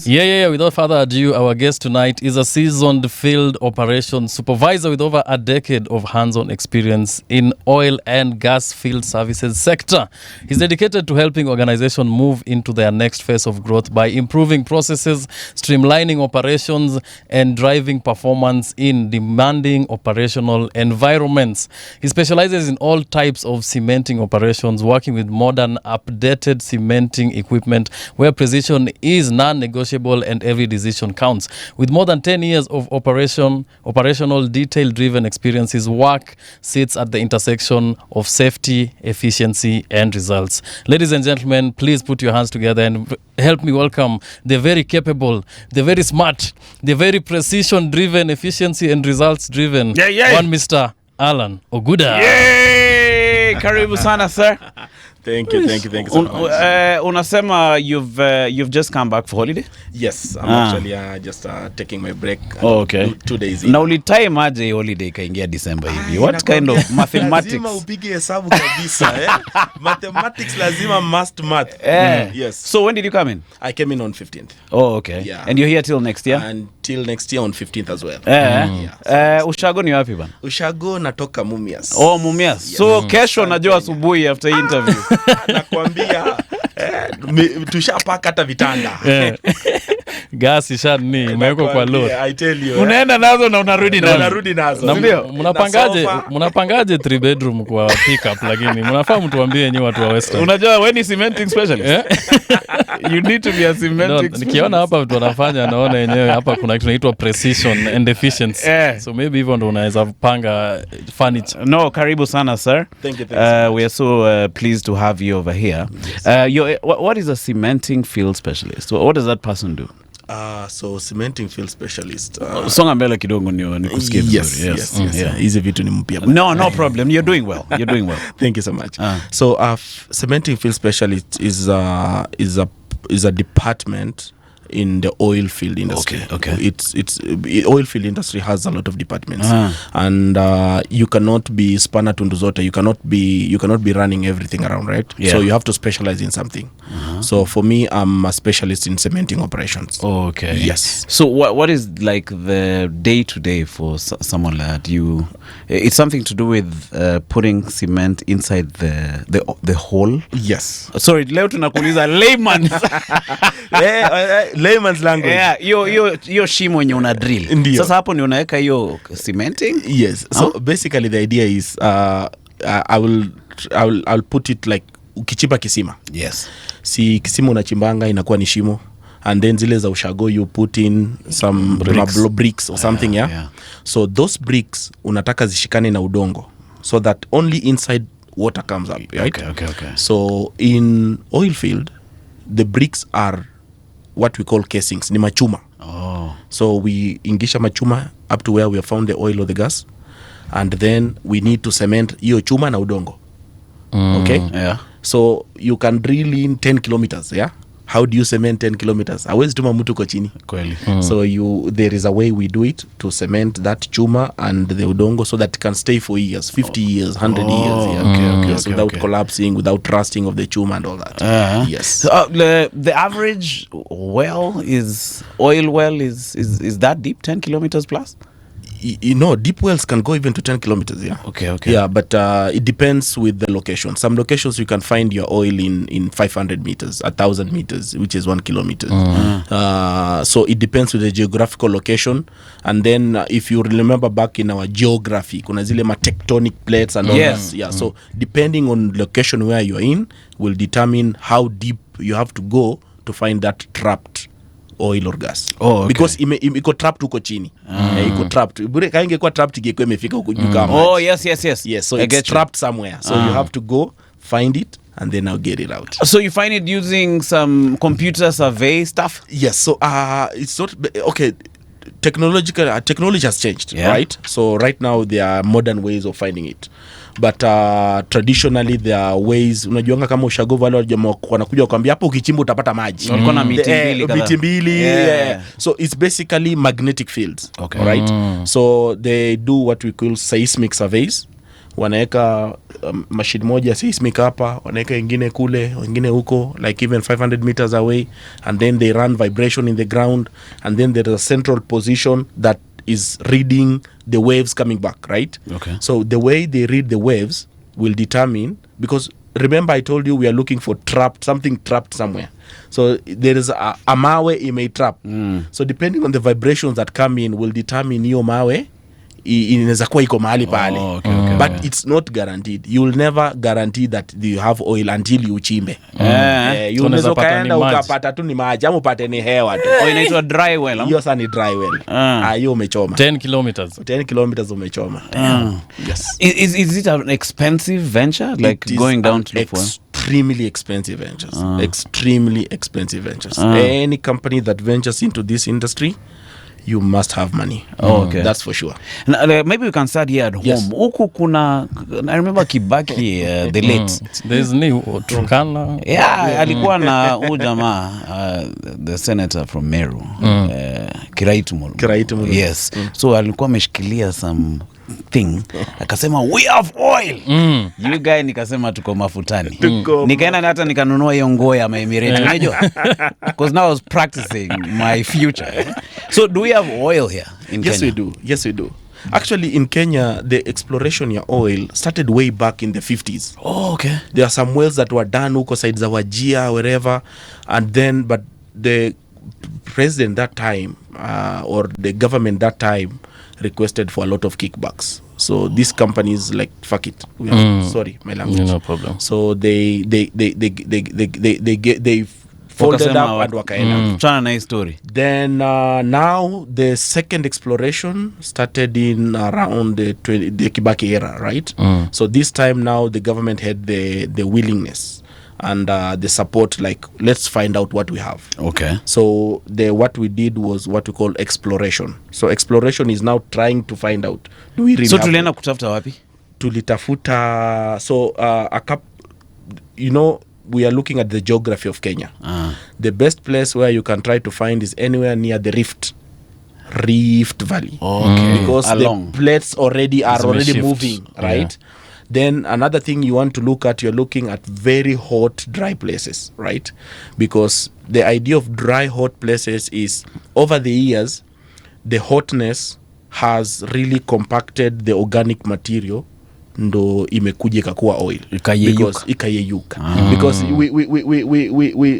Yeah. Without further ado, our guest tonight is a seasoned field operations supervisor with over a decade of hands-on experience in oil and gas field services sector. He's dedicated to helping organizations move into their next phase of growth by improving processes, streamlining operations, and driving performance in demanding operational environments. He specializes in all types of cementing operations, working with modern, updated cementing equipment where precision is non-negotiable and every decision counts. With more than 10 years of operational detail-driven experience, his work sits at the intersection of safety, efficiency, and results. Ladies and gentlemen, please put your hands together and help me welcome the very capable, the very smart, the very precision-driven, efficiency and results-driven one, Mr. Allan Oguda. Yay! Karibu sana, sir. Thank you so much. Unasema you've just come back for holiday? Yes, I'm actually just taking my break. Okay. 2 days. Na ulitime aje holiday kaingia December hivi? What kind of mathematics? Lazima upige hesabu kabisa, Mathematics lazima must math. Yes. So when did you come in? I came in on 15th. Oh, okay. Yeah. And you're here till next year? Until next year on 15th as well. Ushago ni wapi bana? Ushago natoka Mumias. Oh, Mumias. Yes. So kesho najua asubuhi after interview. Nakwambia tushapaka hata vitanda. Gas ishani imewekwa kwa load. I tell you. Unaenda nazo na unarudi nazo. Mnapangaje 3 bedroom kwa pick up, lakini mnafahamu tuambie nyinyi watu wa Western. Unajua when is cementing specialist? You need to be a cementing specialist. Nikiona hapa watu wanafanya naona yenyewe hapa kuna kitu inaitwa precision and efficiency. So maybe hivyo ndo unaweza panga furniture. No, karibu sana, sir. Thank you. We are so pleased to have you over here. Yes. What is a cementing field specialist? What does that person do? So cementing field specialist. Songa mbele kidogo nikusikie vizuri. Yes. Hizi vitu ni mpya. No problem. You're doing well. Thank you so much. So cementing field specialist is a department in the oil field industry. Okay. It's oil field industry has a lot of departments, and you cannot be spanner tundu zote. You cannot be running everything around, right? Yeah. So you have to specialize in something. So for me, I'm a specialist in cementing operations. Okay. Yes. So what is like the day to day for someone like that? It's something to do with putting cement inside the hole. Yes. Sorry, leo tunakuuliza Layman's language. Yeah, yo shimo yenye una drill. Ndiyo. Sasa hapo ni unaweka hiyo cementing? Yes. So basically the idea is I'll put it like ukichimba kisima. Yes. Si kisima unachimbanga inakuwa ni shimo, and then zile za ushago you put in some bricks or something, yeah. So those bricks unataka zishikane na udongo so that only inside water comes up, right? Okay. So in oil field the bricks are what we call casings, ni machuma. So we ingisha machuma up to where we have found the oil or the gas, and then we need to cement hiyo chuma na udongo. Okay? Yeah. So you can drill in 10 kilometers, yeah? How do you cement 10 kilometers? Hawezi tuma mtu kwa chini. Kweli. So there is a way we do it to cement that chuma and the udongo so that it can stay for years, 50 years, 100 years. Yeah. Okay, without collapsing, without rusting of the chuma and all that. Yes. So, the average oil is that deep, 10 kilometers plus? Deep wells can go even to 10 kilometers, yeah. Okay. Yeah, but it depends with the location. Some locations you can find your oil in 500 meters, 1,000 meters, which is 1 kilometer. So it depends with the geographical location. And then if you remember back in our geography, kuna zile tectonic plates and all that. Yeah, so depending on location where you're in will determine how deep you have to go to find that trapped oil or gas. Okay. Because iko trapped huko chini. Iko trapped. Bure kaingekuwa trapped ingekuwa imefika huko juu kama. Oh, yes. Yes, so it's trapped somewhere. So you have to go find it and then I'll get it out. So you find it using some computer survey stuff? Yes, so it's not okay. Technology has changed, right? So right now there are modern ways of finding it. But traditionally there are ways, unajuanga kama ushago wale jamaa wanakuja kuambia hapo ukichimba utapata maji. Walikuwa na miti mbili. Yeah. So it's basically magnetic fields. Okay. Right? So they do what we call seismic surveys, wanaeka machine moja seismic hapa, wanaeka ingine kule, wengine huko, like even 500 meters away, and then they run vibration in the ground, and then there is a central position that is reading the waves coming back, right? Okay. So the way they read the waves will determine, because remember I told you we are looking for something trapped somewhere. So there is a mawe ime trap. So depending on the vibrations that come in will determine hiyo mawe inaweza kuwa iko mahali pale. But it's not guaranteed. You will never guarantee that you have oil until you uchimbe. You unaweza kaenda ukapata tu ni maji ama upate ni hewa tu. Inaitwa dry well. Hiyo sana ni dry well. Hiyo umechoma. 10 kilometers. 10 kilometers umechoma. Yes. Is it an expensive venture, like going down to look for? Extremely expensive ventures. Extremely expensive ventures. Any company that ventures into this industry, you must have money. Okay. That's for sure. Now, maybe we can start here at home. Yes. Huku kuna, I remember Kibaki, the late. There's new Turkana. Yeah, alikuwa na huyu jamaa, the senator from Meru, Kiraitu Mulu. Yes. So alikuwa ameshikilia some thing, akasema we have oil. You guy nikasema tuko mafutani. Nikaenda hata nikanunua hiyo nguo ya Emirate, unajua? Because now I was practicing my future. So do we have oil here in Kenya? Yes we do. Actually in Kenya the exploration ya oil started way back in the 50s. Oh, okay. There are some wells that were done huko sides za Wajia wherever, and then but the president that time or the government that time requested for a lot of kickbacks. So these companies like fuck it. Sorry, my language. No problem. So they folded up and wakaenda. Trying a nice story. Then now the second exploration started in around the Kibaki era, right? So this time now the government had the willingness and the support, like let's find out what we have. Okay. So what we did was what we call exploration. So exploration is now trying to find out, do we really so have tulienda kutafuta wapi? Tulitafuta, so we are looking at the geography of Kenya. The best place where you can try to find is anywhere near the Rift Valley. Okay. Because the plates already are shift. moving, right? Yeah. Then another thing you want to look at, you're looking at very hot, dry places, right? Because the idea of dry, hot places is over the years, the hotness has really compacted the organic material, ndo imekuja ikakuwa oil. Ikayeyuka. Because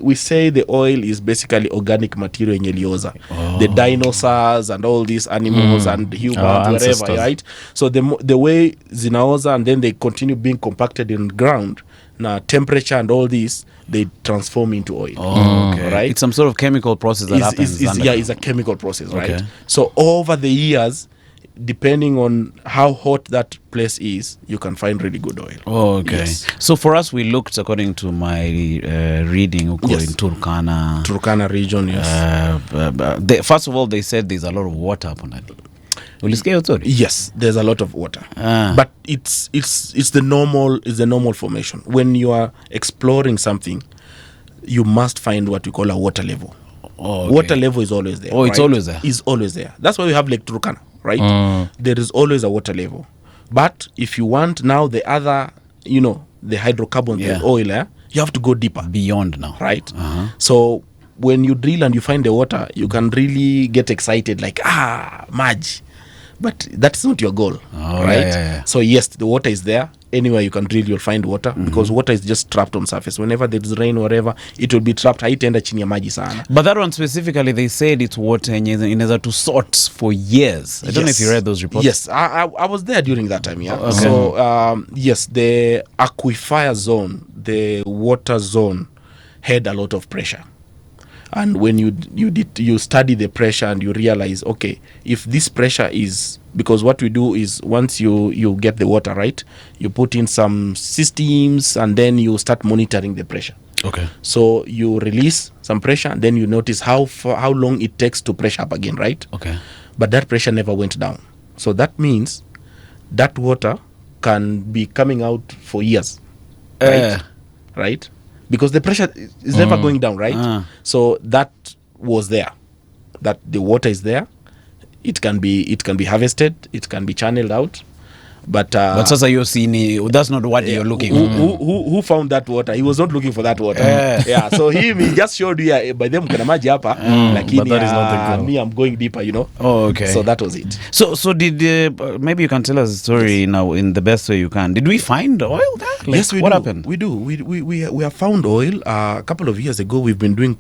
we say the oil is basically organic material yenye ilioza. The dinosaurs and all these animals and humans, wherever, right? So the way zinaoza and then they continue being compacted in ground, na temperature and all this, they transform into oil. Okay. Right? It's some sort of chemical process that happens. It's a chemical process, right? Okay. So over the years, depending on how hot that place is, you can find really good oil. Oh, okay. Yes. So for us, we looked, according to my reading, in Turkana region, yes. First of all, they said there's a lot of water upon that. Yes, there's a lot of water. But it's the normal formation. When you are exploring something, you must find what we call a water level. Oh, okay. Water level is always there. Oh, it's always there. It's always there. That's why we have Lake Turkana, right? There is always a water level. But if you want now the other, the hydrocarbons, the oil, you have to go deeper. Beyond now. Right? So when you drill and you find the water, you can really get excited, like, Maj. But that's not your goal, right? Yeah. So yes, the water is there. Anywhere you can drill, you'll find water, because water is just trapped on surface. Whenever there's rain or whatever, it will be trapped. Haitaenda chini ya maji sana. But that one specifically, they said it's water in to sort for years. I don't know if you read those reports. Yes, I was there during that time. Yeah. Okay. So yes, the aquifer zone, the water zone, had a lot of pressure. And when you study the pressure and you realize, okay, if this pressure is, because what we do is once you get the water, right, you put in some systems and then you start monitoring the pressure. Okay. So you release some pressure and then you notice how long it takes to pressure up again, right? Okay. But that pressure never went down. So that means that water can be coming out for years. Right? Because the pressure is never going down, right? So that was there. That the water is there. It can be harvested. It can be channeled out. But sasa you're seeing that's not what you're looking for. Who found that water? He was not looking for that water. Yeah, so he just showed you by them kuna maji hapa, lakini but that is not the goal. me I'm going deeper, you know. Oh, okay. So that was it. So did maybe you can tell us the story now in the best way you can. Did we find oil there? Like, Yes, we what do. happened? We do. We have found oil. A couple of years ago, we've been doing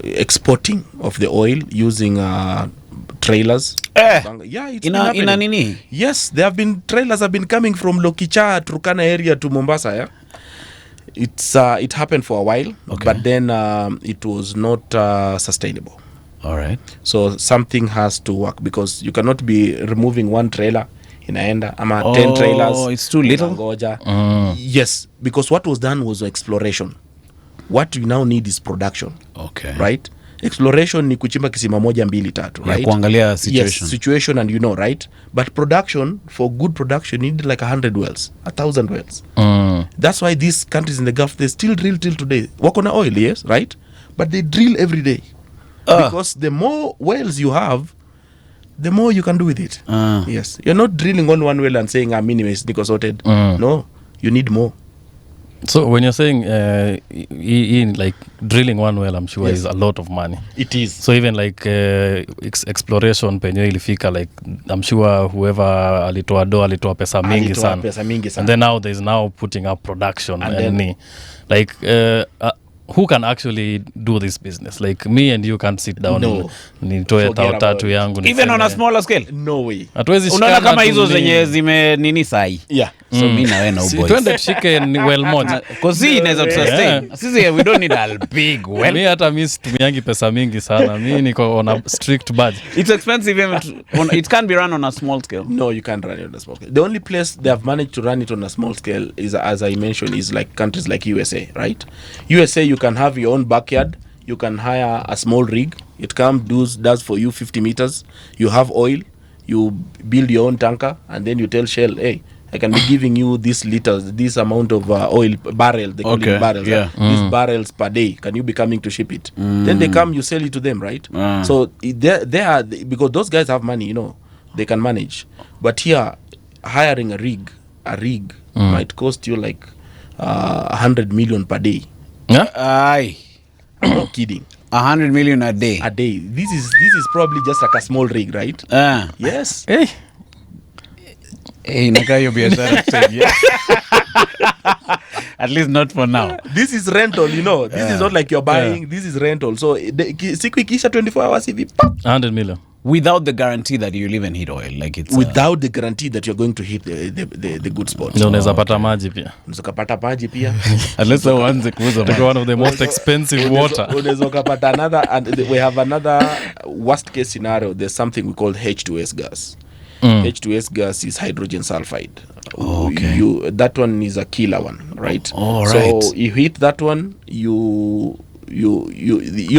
exporting of the oil using trailers. Yeah, it's been happening. Nini? Yes, there have been trailers have been coming from Lokicha, Turkana area to Mombasa. Yeah, it happened for a while, but then it was not sustainable. All right. So something has to work, because you cannot be removing one trailer inaenda ama 10 trailers. It's too little. Ngoja. Yes, because what was done was exploration. What we now need is production. Okay. Right? Exploration ni kuchimba kisima moja mbili tatu, right? Kuangalia situation. Yes, situation, and you know, right? But production, for good production, you need like 100 wells, 1,000 wells. That's why these countries in the Gulf, they still drill till today. Work on oil, yes, right? But they drill every day. Because the more wells you have, the more you can do with it. Yes. You're not drilling on one well and saying, minimum is sorted. No, you need more. So when you're saying in like drilling one well, I'm sure is a lot of money. It is. So even like exploration penye ilifika, like I'm sure whoever alitoa pesa mingi sana. And then now there's now putting up production and then like who can actually do this business? Like me and you can't sit down nitoe tatu yangu. Even on a smaller scale? No way. Hatuwezi shika. Unaona kama hizo zenye zime nini sai? Yeah. So mimi na wewe na boys. Twende tushike ni well moja. Cause hii inaweza sustain. Sisi we don't need a big well. Mimi hata mimi situmiangi pesa mingi sana. Mimi niko on a strict budget. It's expensive even it can't be run on a small scale. No, you can't run it on a small scale. The only place they have managed to run it on a small scale is, as I mentioned, is like countries like USA, right? USA, you can have your own backyard. You can hire a small rig. It comes, does for you 50 meters. You have oil. You build your own tanker, and then you tell Shell, hey, I can be giving you this liters, this amount of oil barrel. They call it barrels. Yeah. These barrels per day. Can you be coming to ship it? Then they come, you sell it to them, right? So they are, because those guys have money, you know, they can manage. But here, hiring a rig might cost you like 100 million per day. Yeah? Aye. I'm not kidding. 100 million a day. A day. This is probably just like a small rig, right? Yes. Hey. Hey, naka hiyo biashara tusaidia. At least not for now. This is rental, you know. This is not like you're buying. This is rental. So siku ikisha 24 hours hivi. 100 million. Without the guarantee that you'll even hit oil, like it's without the guarantee that you're going to hit the good spot. Ndio unaweza pata maji pia. Unaweza kupata maji pia. unless uanze kuuza maji. One of the most expensive water. Unaweza kupata another, and we have another worst case scenario. There's something we call H2S gas. H2S gas is hydrogen sulfide. Okay. That one is a killer one, right? All right. So you hit that one, hiyo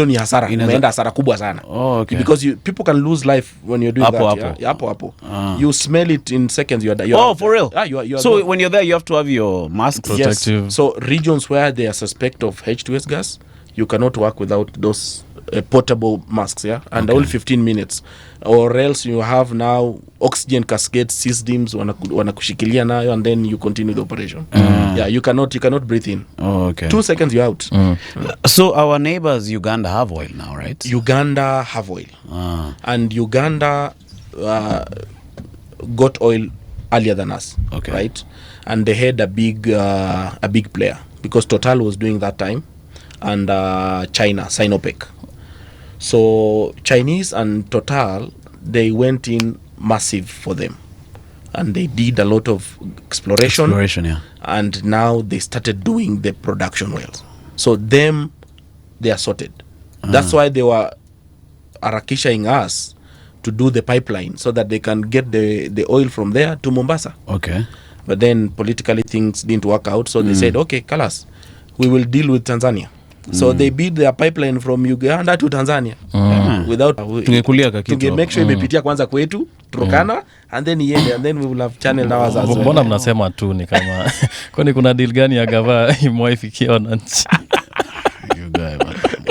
ni hasara. Umeenda hasara kubwa sana. Okay. Because people can lose life when you're doing that. Hapo. You smell it in seconds. You're for real? You are so there. when you're there, you have to have your mask protective. Yes. So regions where they are suspect of H2S gas, you cannot work without those portable masks, and all 15 minutes, or else you have now oxygen cascade systems wanakushikilia nayo, and then you continue the operation. You cannot breathe in. 2 seconds you're out. So our neighbors Uganda have oil now, right? Uganda have oil. And Uganda got oil earlier than us. Okay. Right? And they had a big player, because Total was doing that time, and China, Sinopec. So Chinese and Total, they went in massive for them, and they did a lot of exploration, and now they started doing the production wells. So they are sorted. That's why they were harakishaing us to do the pipeline, so that they can get the oil from there to Mombasa. Okay. But then politically things didn't work out, so they said, okay, Kalas, we will deal with Tanzania. So they build their pipeline from Uganda to Tanzania without to make sure imepitia kwanza kwetu Turkana, and then iende, and then we will have channel now as well. Mbona mnasema tu ni kama kwani kuna deal gani ya gava imewaifikia wananchi?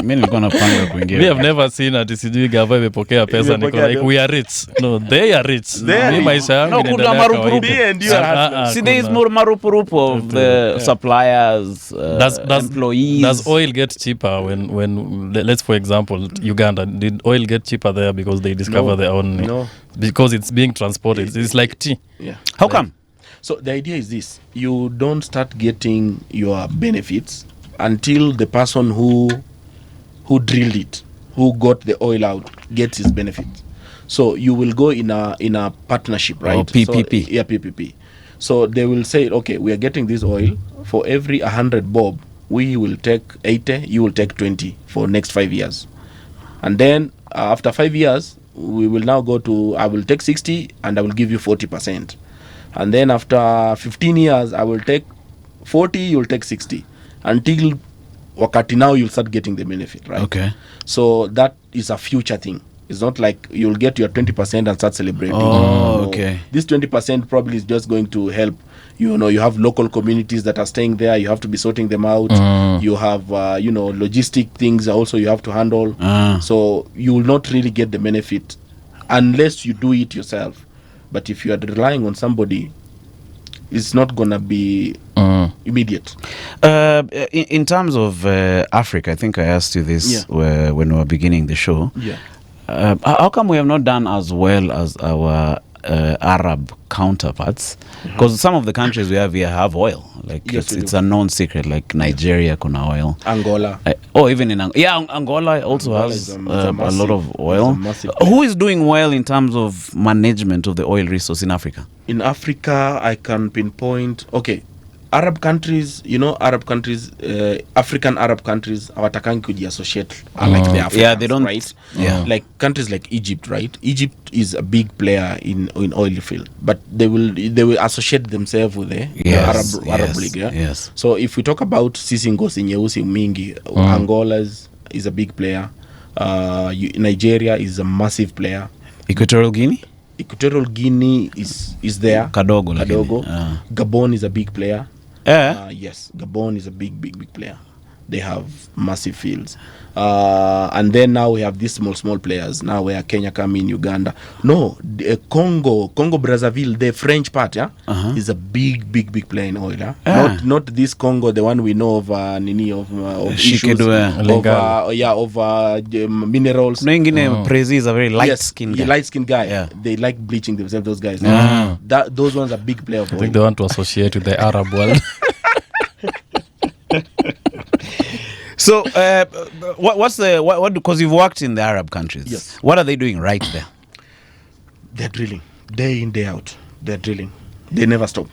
Mimi nilikuwa napanga kuingia. We have never seen ati sijui gava imepokea pesa niko like we are rich. No, they are rich. Mimi maisha yangu No, inaendelea kuna marupurupu. kawaida. See, there is more marupurupu of the suppliers, employees. Does oil get cheaper when let's for example Uganda, did oil get cheaper there because they discover their own? No. Because it's being transported. It's like tea. Yeah. How come? So the idea is this: you don't start getting your benefits until the person who drilled it, who got the oil out, gets his benefits. So you will go in a partnership, right? PPP. So, yeah, PPP. So they will say, okay, we are getting this oil for every 100 bob. We will take 80. You will take 20 for next 5 years, and then after 5 years, we will now go to. I will take 60, and I will give you 40%. And then after 15 years, I will take 40, you'll take 60. Until wakati now, you'll start getting the benefit, right? Okay. So that is a future thing. It's not like you'll get your 20% and start celebrating. Oh, okay. This 20% probably is just going to help. You know, you have local communities that are staying there. You have to be sorting them out. You have, logistic things also you have to handle. So you will not really get the benefit unless you do it yourself. But if you are relying on somebody, it's not going to be immediate. In terms of Africa, I think I asked you this when we were beginning the show. Yeah. How come we have not done as well as our Arab counterparts? Because some of the countries we have here have oil. Like Yes, it's a known secret. Like Nigeria, kuna oil. Angola. Even in Angola also Angola has is a massive- lot of oil. is a massive player. Who is doing well in terms of management of the oil resource in Africa? In Africa, I can pinpoint, okay, Arab countries, African Arab countries, hawatakangi kujiassociate like the Africans, Yeah, they don't- right? yeah. Like countries like Egypt, right? Egypt is a big player in oil field, but they will associate themselves with the Arab League. Yeah? Yes. So if we talk about sisi ngosi nyeusi mingi, Angola is a big player. Nigeria is a massive player. Equatorial Guinea? Equatorial Guinea is there. Kadogo. lakini, Gabon is a big player. Yes. Gabon is a big player. They have massive fields. And then now we have these small players. Now where Kenya come in, Uganda. No, Congo Brazzaville, the French part, is a big player in oil. Not this Congo, the one we know of issues, of minerals. No, Prezi is a very light-skinned guy. Light-skinned guy. Yeah. They like bleaching themselves, those guys. Those ones are big player of I oil. think they want to associate with the Arab world. So, what? Because you've worked in the Arab countries. Yes. What are they doing right there? They're drilling. Day in, day out. They're drilling. They never stop.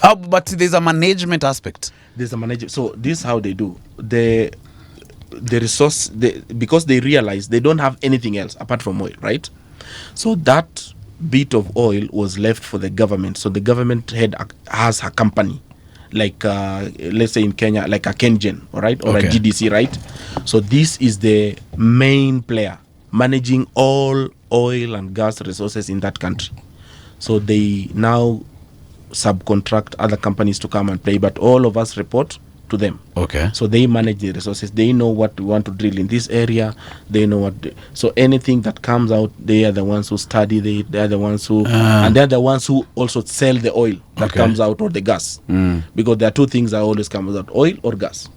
Oh, but there's a management aspect. There's a manager. So this is how they do. The resource, because they realize they don't have anything else apart from oil, right? So that bit of oil was left for the government. So the government has a company. Like let's say in Kenya, like a KenGen, all right, or a GDC, right? So this is the main player managing all oil and gas resources in that country. So they now subcontract other companies to come and play, but all of us report to them. Okay. So they manage the resources. They know what we want to drill in this area. They know what. So anything that comes out, they are the ones who study. They are the ones who, and they are the ones who also sell the oil that comes out or the gas. Because there are two things that always comes out: oil or gas.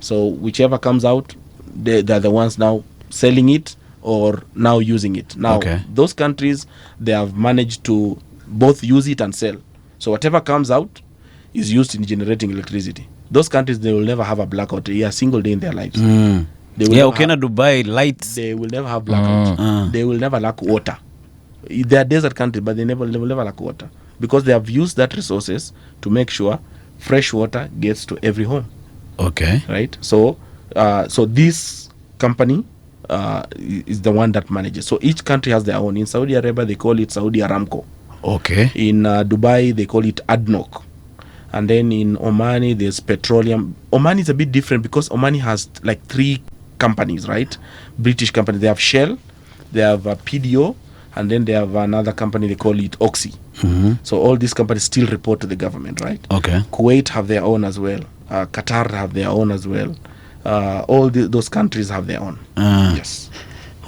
So whichever comes out, they are the ones now selling it or now using it. Now those countries, they have managed to both use it and sell. So whatever comes out is used in generating electricity. Those countries, they will never have a blackout a single day in their lives. They will Dubai lights. They will never have blackout. They will never lack water. They are desert countries, but they will never lack water because they have used that resources to make sure fresh water gets to every home. Okay. Right. So, so this company is the one that manages. So each country has their own. In Saudi Arabia, they call it Saudi Aramco. Okay. In Dubai, they call it ADNOC. And then in Omani, there's petroleum. Omani is a bit different because Omani has like 3 companies, right? British company. They have Shell, they have PDO, and then they have another company, they call it Oxy. So all these companies still report to the government, right? Okay. Kuwait have their own as well. Qatar have their own as well. all those countries have their own. Yes.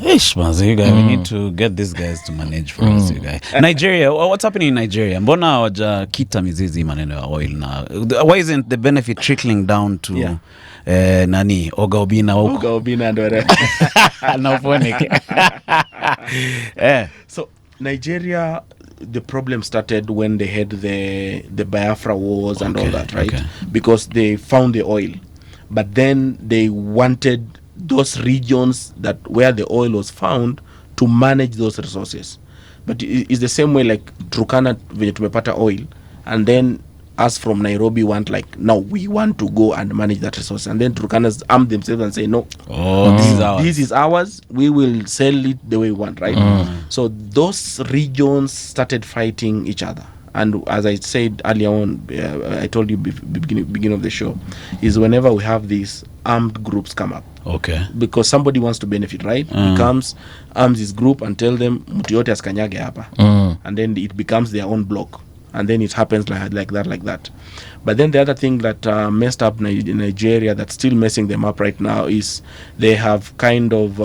Ish, mazi, you guys, we need to get these guys to manage for us, you guys. Nigeria, what's happening in Nigeria? Mbona hawajakita mizizi maneno ya oil na why isn't the benefit trickling down to nani Oga Obina ndo na ufoneke. So Nigeria, the problem started when they had the Biafra wars and all that, right? Because they found the oil, but then they wanted those regions that where the oil was found to manage those resources. But it's the same way like Turkana venye tumepata oil, and then us from Nairobi want like, no, we want to go and manage that resource, and then Turkanas arm themselves and say, no, this is ours, we will sell it the way we want, right? So those regions started fighting each other. And as I said earlier on, I told you beginning of the show, is whenever we have these armed groups come up, because somebody wants to benefit, right? He comes, arms his group and tell them mtu yote asikanyage hapa, and then it becomes their own block, and then it happens like that. But then the other thing that messed up Nigeria, that's still messing them up right now, is they have kind of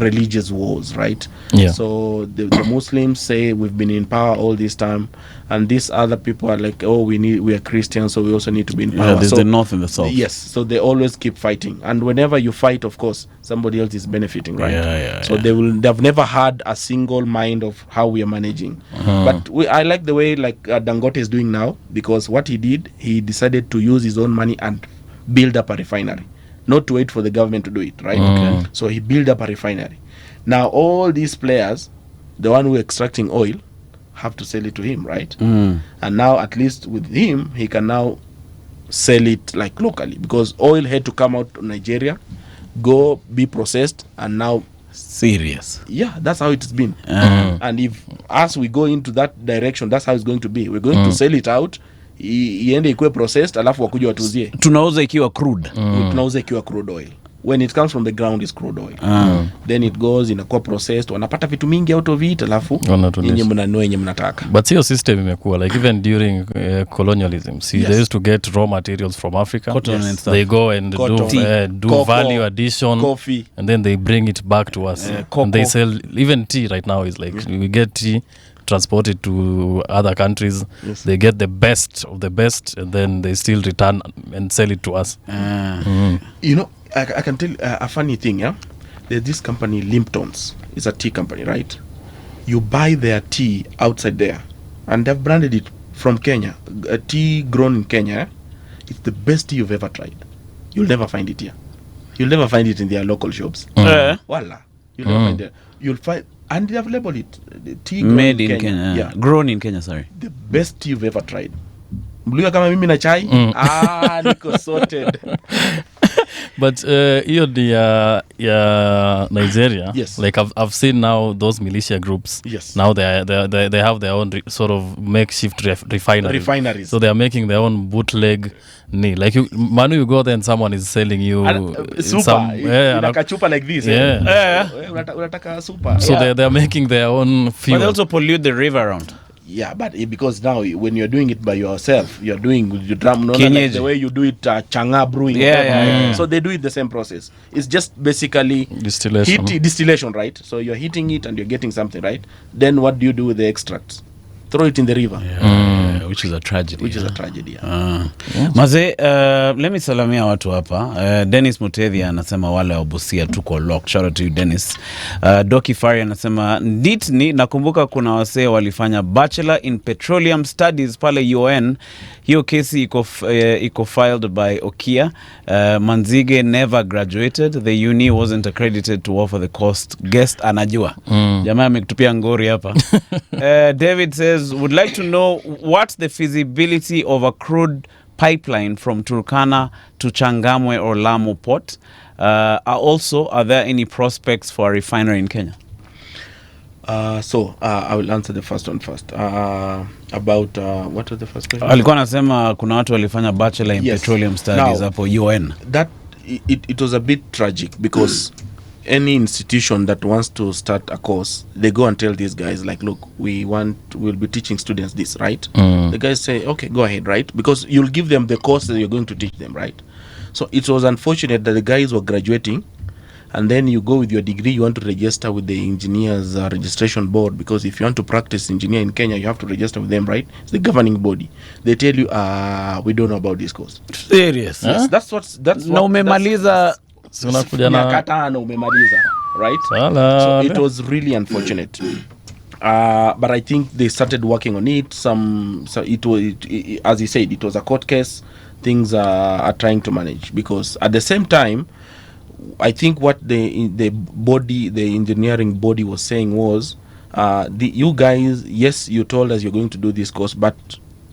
religious wars, right? So the Muslims say we've been in power all this time, and these other people are like, oh, we are Christians, so we also need to be in power. There's so the north and the south. Yes, so they always keep fighting, and whenever you fight, of course, somebody else is benefiting, right? So they've never had a single mind of how we are managing. But I like the way like Dangote is doing now, because what he did, he decided to use his own money and build up a refinery, not to wait for the government to do it, right? So he built up a refinery. Now all these players, the one who are extracting oil, have to sell it to him, right? And now at least with him, he can now sell it like locally, because oil had to come out to Nigeria, go be processed, and now serious. Yeah, that's how it's been. And if as we go into that direction, that's how it's going to be. We're going to sell it out, iende ikuwe processed, alafu wakuja watuzie. Tunauza ikiwa crude. Tunauza ikiwa crude oil. When it comes from the ground, it's crude oil. Then it goes inakuwa processed, wanapata vitu mingi out of it, alafu yenye mnanunua yenye mnataka. But hiyo system imekuwa like even during colonialism. See, they used to get raw materials from Africa. Cotton and stuff. They go and do cocoa, value addition, coffee, and then they bring it back to us. And they sell even tea right now is like we get tea, transport it to other countries. They get the best of the best, and then they still return and sell it to us. You know, I can tell a funny thing, yeah? There's this company, Limptons. It's a tea company, right? You buy their tea outside there, and they've branded it from Kenya. A tea grown in Kenya. It's the best tea you've ever tried. You'll never find it here. You'll never find it in their local shops. Voila. You'll never find it. You'll find, and they have labeled it. The tea grown made in Kenya. Yeah. Grown in Kenya, sorry. The best tea you've ever tried. Mluya kama mimi na chai? Niko sorted. But hiyo ya Nigeria, like I've seen now those militia groups. Now they have their own sort of makeshift refineries. So they are making their own bootleg. Like you go there and someone is selling you super. Inakachupa like this. Unataka super. So they are making their own fuel. But they also pollute the river around. Yeah, but because now when you're doing it by yourself, you're doing with your drum, not like the way you do it changa brewing. So they do it the same process. It's just basically distillation, right? So you're heating it and you're getting something, right? Then what do you do with the extracts? Throw it in the river. Which is a tragedy. Maze, let me salamia watu hapa. Dennis Mutevi anasema wale wa Busia tuko locked. Shout out to you, Dennis. Doki Fari anasema Ditni, nakumbuka kuna wasee walifanya Bachelor in Petroleum Studies pale UN. Hiyo kesi iko filed by Okia. Manzige never graduated. The uni wasn't accredited to offer the cost. Guest anajua. Jamaa amekutupia ngori hapa. David says, would like to know what's the feasibility of a crude pipeline from Turkana to Changamwe or Lamu port? Are there any prospects for a refinery in Kenya? So I will answer the first one first. About what was the first question? Alikuwa anasema kuna watu walifanya Bachelor in Petroleum Studies hapo UN. That it was a bit tragic because any institution that wants to start a course, they go and tell these guys like, look, we'll be teaching students this, right? The guys say, okay, go ahead, right? Because you'll give them the course that you're going to teach them, right? So it was unfortunate that the guys were graduating, and then you go with your degree, you want to register with the engineers registration board, because if you want to practice engineer in Kenya, you have to register with them, right? It's the governing body. They tell you, we don't know about this course. Serious? Yes, that's what Na umemaliza miaka 5 umemaliza, right? So it was really unfortunate. But I think they started working on it. So it was, as you said, it was a court case. Things are trying to manage, because at the same time, I think what the engineering body was saying was, you guys, yes, you told us you're going to do this course, but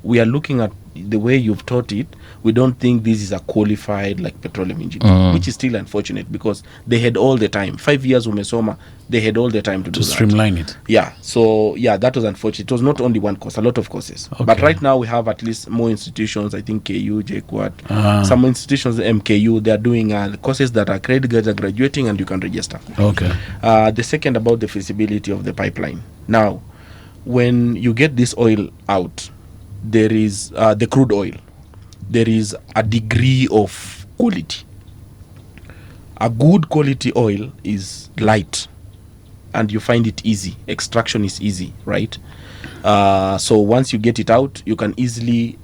we are looking at the way you've taught it. We don't think this is a qualified like petroleum engineer, which is still unfortunate, because they had all the time. 5 years umesoma, they had all the time to do streamline it. Yeah, so yeah, that was unfortunate. It was not only one course, a lot of courses. Okay. But right now we have at least more institutions. I think KU, JKUAT, some institutions, MKU, they are doing courses that are graduating, and you can register. Okay. The second, about the feasibility of the pipeline. Now, when you get this oil out, there is the crude oil. There is a degree of quality. A good quality oil is light, and you find it easy. Extraction is easy, right? So once you get it out, you can easily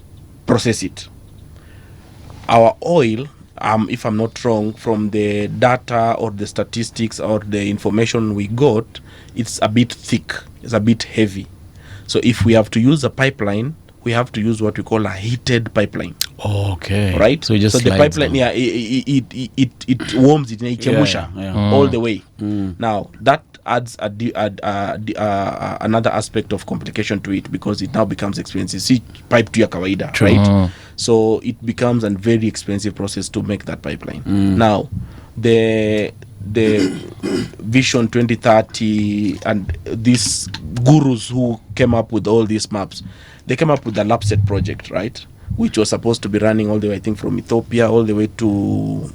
process it. Our oil, if I'm not wrong, from the data or the statistics or the information we got, it's a bit thick, it's a bit heavy. So if we have to use a pipeline, we have to use what we call a heated pipeline. Okay. Right? So just the pipeline, down. It warms it, all the way. Now, that adds another aspect of complication to it, because it now becomes expensive. See, pipe to ya kawaida, right? So it becomes a very expensive process to make that pipeline. Now, the Vision 2030 and these gurus who came up with all these maps, they came up with the LAPSET project, right? Which was supposed to be running all the way, I think, from Ethiopia all the way to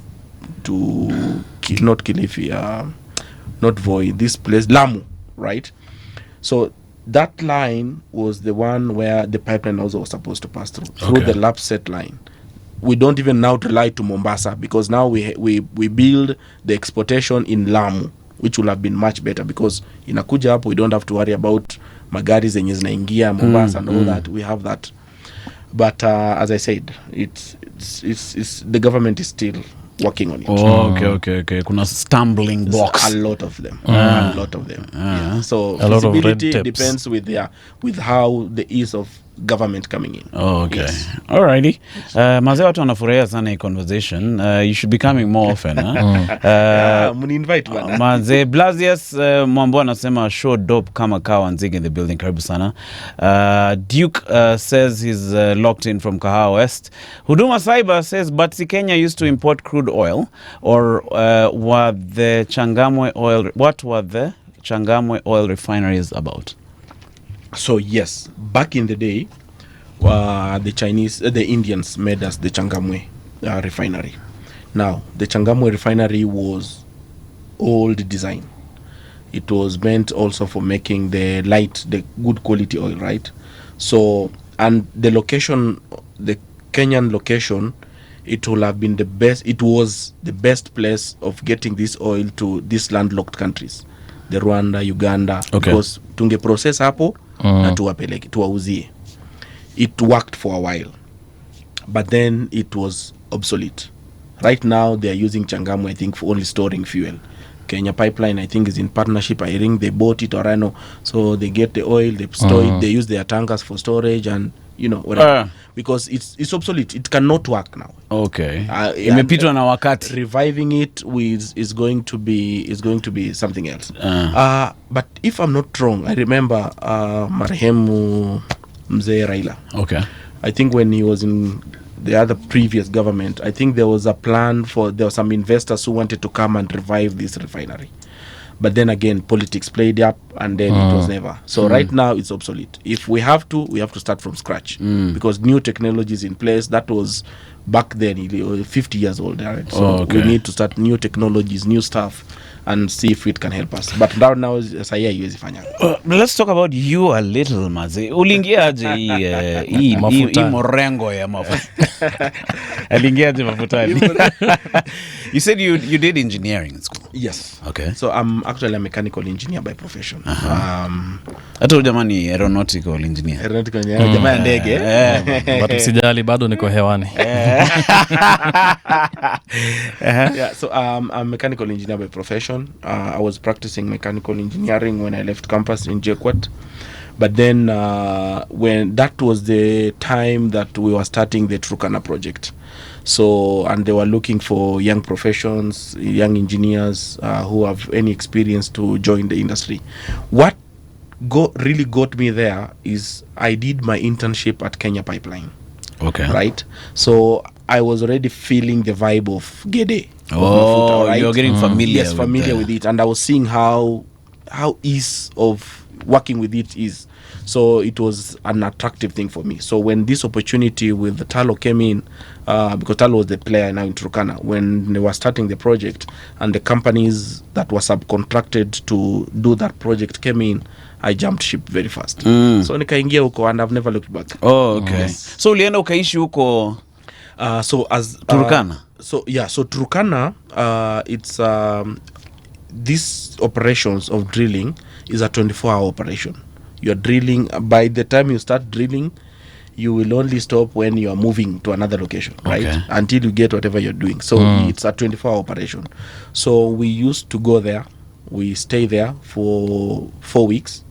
not Kilifi, not Voi, this place, Lamu, right? So that line was the one where the pipeline also was supposed to pass through the LAPSET line. We don't even now rely to Mombasa, because now we build the exportation in Lamu, which will have been much better, because inakuja hapo we don't have to worry about magari zenye zinaingia Mombasa and all that. We have that. But as I said, it's the government is still working on it. Okay. Kuna stumbling blocks. A lot of them. A lot of them. Yeah. So feasibility depends with how the ease of government coming in. Yes. Alrighty. Mazee watu wanafurahia sana hii conversation. You should be coming more often. Muni-invite bana. Mazee Blasius Mwambo anasema show dope kama kawa Nzige in the building. Karibu sana. Duke says he's locked in from Kahawa West. Huduma Cyber says, but si Kenya used to import crude oil, or what were the Changamwe oil refineries about? So yes, back in the day, the Indians made us the Changamwe refinery. Now, the Changamwe refinery was old design. It was meant also for making the good quality oil, right? So, and the location, the Kenyan location, it will have been the best. It was the best place of getting this oil to these landlocked countries, the Rwanda, Uganda, because tunge process hapo na tuwapeleke tuwauzie. It worked for a while, but then it was obsolete. Right now they are using Changamwe, I think, for only storing fuel. Kenya Pipeline, I think, is in partnership. I think they bought it, or I know. So they get the oil, they store it, they use their tankers for storage, and whatever. Because it's obsolete. It cannot work now. Okay. Imepitwa na wakati. Reviving it is going to be something else. But if I'm not wrong, I remember marehemu Mzee Raila. Okay. I think when he was in the other previous government, I think there was a plan there were some investors who wanted to come and revive this refinery. But then again, politics played up, and then it was never. So right now it's obsolete. If we have to start from scratch, because new technology is in place. That was back then 50 years old, right? So we need to start new technologies, new stuff, and see if it can help us. But now haiwezi fanya. Let's talk about you a little, Mazi. Uliingia aje hii morengo ya mafuta? Aliingiaje mafutani? You said you did engineering in school. Yes. Okay. So I'm actually a mechanical engineer by profession. Hata jamani aeronautical engineer. Aeronautical engineer. Jamaa ndege. But usijali bado niko hewani. Yeah, so I'm a mechanical engineer by profession. I was practicing mechanical engineering when I left campus in JKUAT. But then when that was the time that we were starting the Turkana project. So, and they were looking for young professions, young engineers who have any experience to join the industry. What really got me there is I did my internship at Kenya Pipeline. Okay. Right? So I was already feeling the vibe of Gede. Oh, right? You're getting familiar. Yes, familiar with it. And I was seeing how ease of working with it is. So it was an attractive thing for me. So when this opportunity with the Talo came in, because Talo was the player now in Turkana, when they were starting the project and the companies that were subcontracted to do that project came in, I jumped ship very fast. So nikaingia huko and I've never looked back. Oh, okay. Yes. So ulienda ukaishi huko so as Turkana? So Turkana, it's these operations of drilling is a 24-hour operation. You're drilling. By the time you start drilling, you will only stop when you are moving to another location, right? Okay. Until you get whatever you're doing. So it's a 24-hour operation. So we used to go there. We stay there for 4 weeks.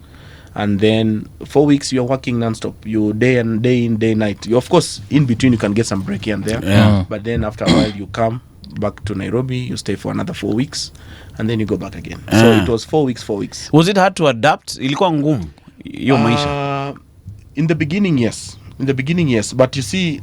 And then 4 weeks you're working non-stop. You day in, day night. You, of course, in between you can get some break here and there. Yeah. But then after a while you come back to Nairobi, you stay for another 4 weeks, and then you go back again. So it was 4 weeks. Was it hard to adapt? Ilikuwa ngumu hiyo maisha? In the beginning, yes. But you see,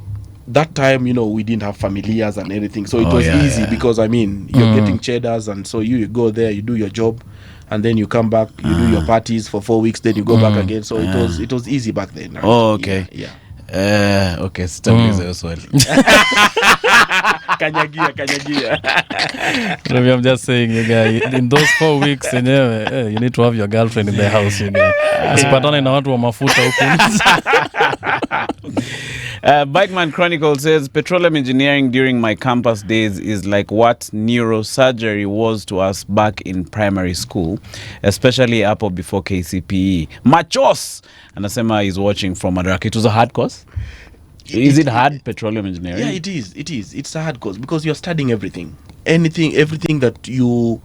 that time, we didn't have familiars and everything. So it was easy because, you're getting cheddars, and so you go there, you do your job, and then you come back, you do your parties for 4 weeks, then you go back again. So it was easy back then. Right? Oh, okay. Yeah. Okay, sitauliza hiyo swali. Kanyagia. I'm just saying, you guys, in those 4 weeks, you need to have your girlfriend in the house. Usipatane na watu wa mafuta huko. Bikeman Chronicle says, petroleum engineering during my campus days is like what neurosurgery was to us back in primary school, especially hapo before KCPE. Machos! Anasema is watching from Madaraka. It was a hard course? Is it hard, petroleum engineering? Yeah, it is. It's a hard course because you're studying everything. Everything that you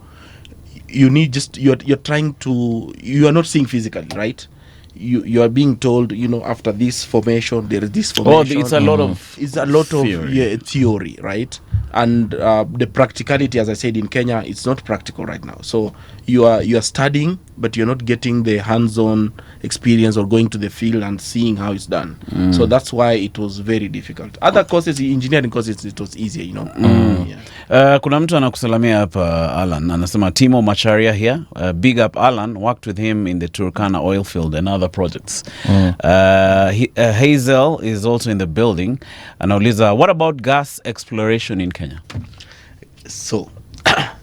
need, just you're trying to, you are not seeing physically, right? You are being told, after this formation there is this formation. Oh, it's a lot of theory, right? And the practicality, as I said, in Kenya, it's not practical right now. So you are studying, but you're not getting the hands-on experience or going to the field and seeing how it's done. So that's why it was very difficult. Other courses, engineering courses, it was easier, Yeah. Kuna mtu anakusalamia hapa, Allan. Anasema Timo Macharia here. Big up Allan. Worked with him in the Turkana oil field and other projects. Hazel is also in the building. Anauliza, what about gas exploration in Kenya? So,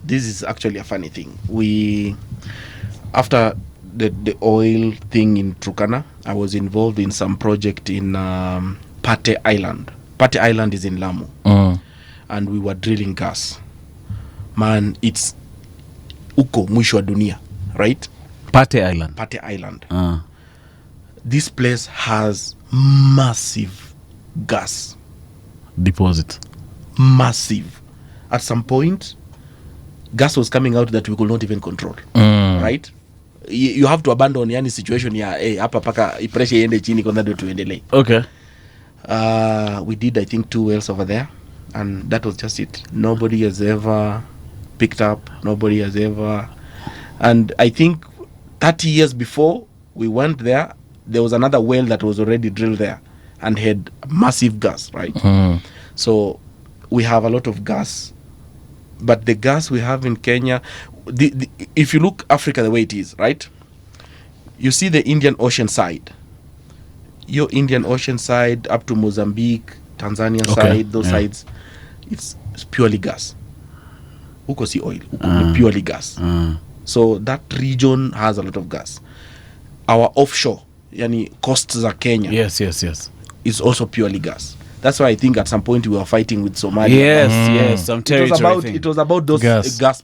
this is actually a funny thing. After the oil thing in Turkana, I was involved in some project in Pate Island. Pate Island is in Lamu. And we were drilling gas. Man, it's uko mwisho wa dunia, right? Pate Island. Pate Island. This place has massive gas deposit. Massive. At some point, gas was coming out that we could not even control. Right? You have to abandon any situation hapa paka pressure iende chini kwa ndio tuendelee. Okay. We did, I think, 2 wells over there, and that was just it. Nobody has ever picked up. Nobody has ever. And I think 30 years before we went there was another well that was already drilled there and had massive gas, right? So we have a lot of gas, but the gas we have in Kenya, if you look Africa the way it is, right? You see the Indian Ocean side. Your Indian Ocean side up to Mozambique, Tanzania side, those sides, it's purely gas. Huko si oil, purely gas. So that region has a lot of gas. Our offshore, yani coasts za Kenya, yes, is also purely gas. That's why I think at some point we were fighting with Somalia. Yes, some territory. It was about those gas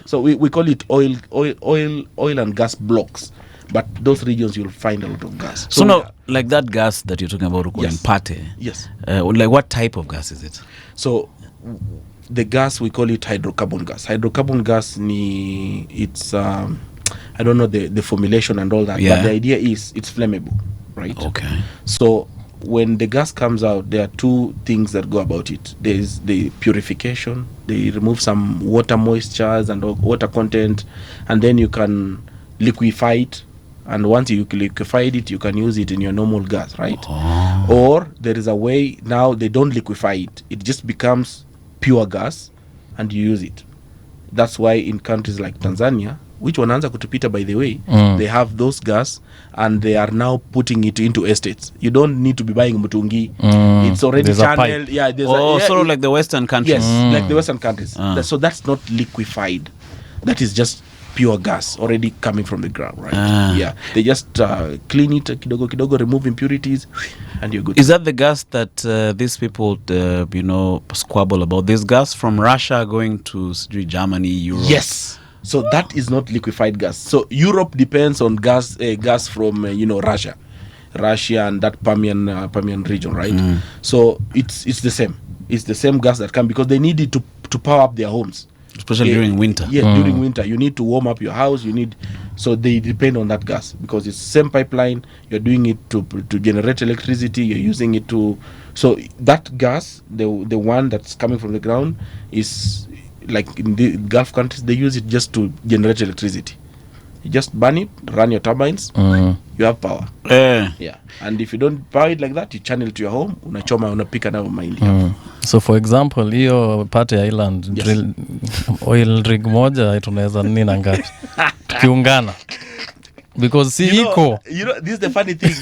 so we call it oil and gas blocks. But those regions you'll find a lot of gas. So now, like that gas that you're talking about, in Pate. Yes. Like what type of gas is it? So the gas, we call it hydrocarbon gas. Hydrocarbon gas, it's I don't know the formulation and all that, but the idea is it's flammable, right? Okay. So when the gas comes out, there are two things that go about it. There's the purification. They remove some water moistures and water content, and then you can liquefy it. And once you liquefy it, you can use it in your normal gas, right? Or there is a way now they don't liquefy it. It just becomes pure gas and you use it. That's why in countries like Tanzania, which wanaanza kutupita by the way, they have those gas and they are now putting it into estates. You don't need to be buying mutungi. It's already channeled. Yeah, sort of like the Western countries. Yes, like the Western countries. So that's not liquefied. That is just pure gas already coming from the ground, right? Yeah, they just clean it kidogo, remove impurities, and you're good. Is that the gas that these people squabble about? This gas from Russia going to Germany, Europe? Yes. So that is not liquefied gas. So Europe depends on gas from Russia and that Permian region, right? So it's the same. It's the same gas that comes because they need it to power up their homes. Especially during winter. Yes, during winter. You need to warm up your house. So they depend on that gas because it's the same pipeline. You're doing it to generate electricity. You're using it to... So that gas, the one that's coming from the ground, is like in the Gulf countries, they use it just to generate electricity. You just burn it, run your turbines, you have power. Yeah. And if you don't power it like that, you channel it to your home, unapika na mahindi. So for example, hiyo Pate Island oil rig moja tunaweza nini na ngapi? Tukiungana. Because this is the funny thing.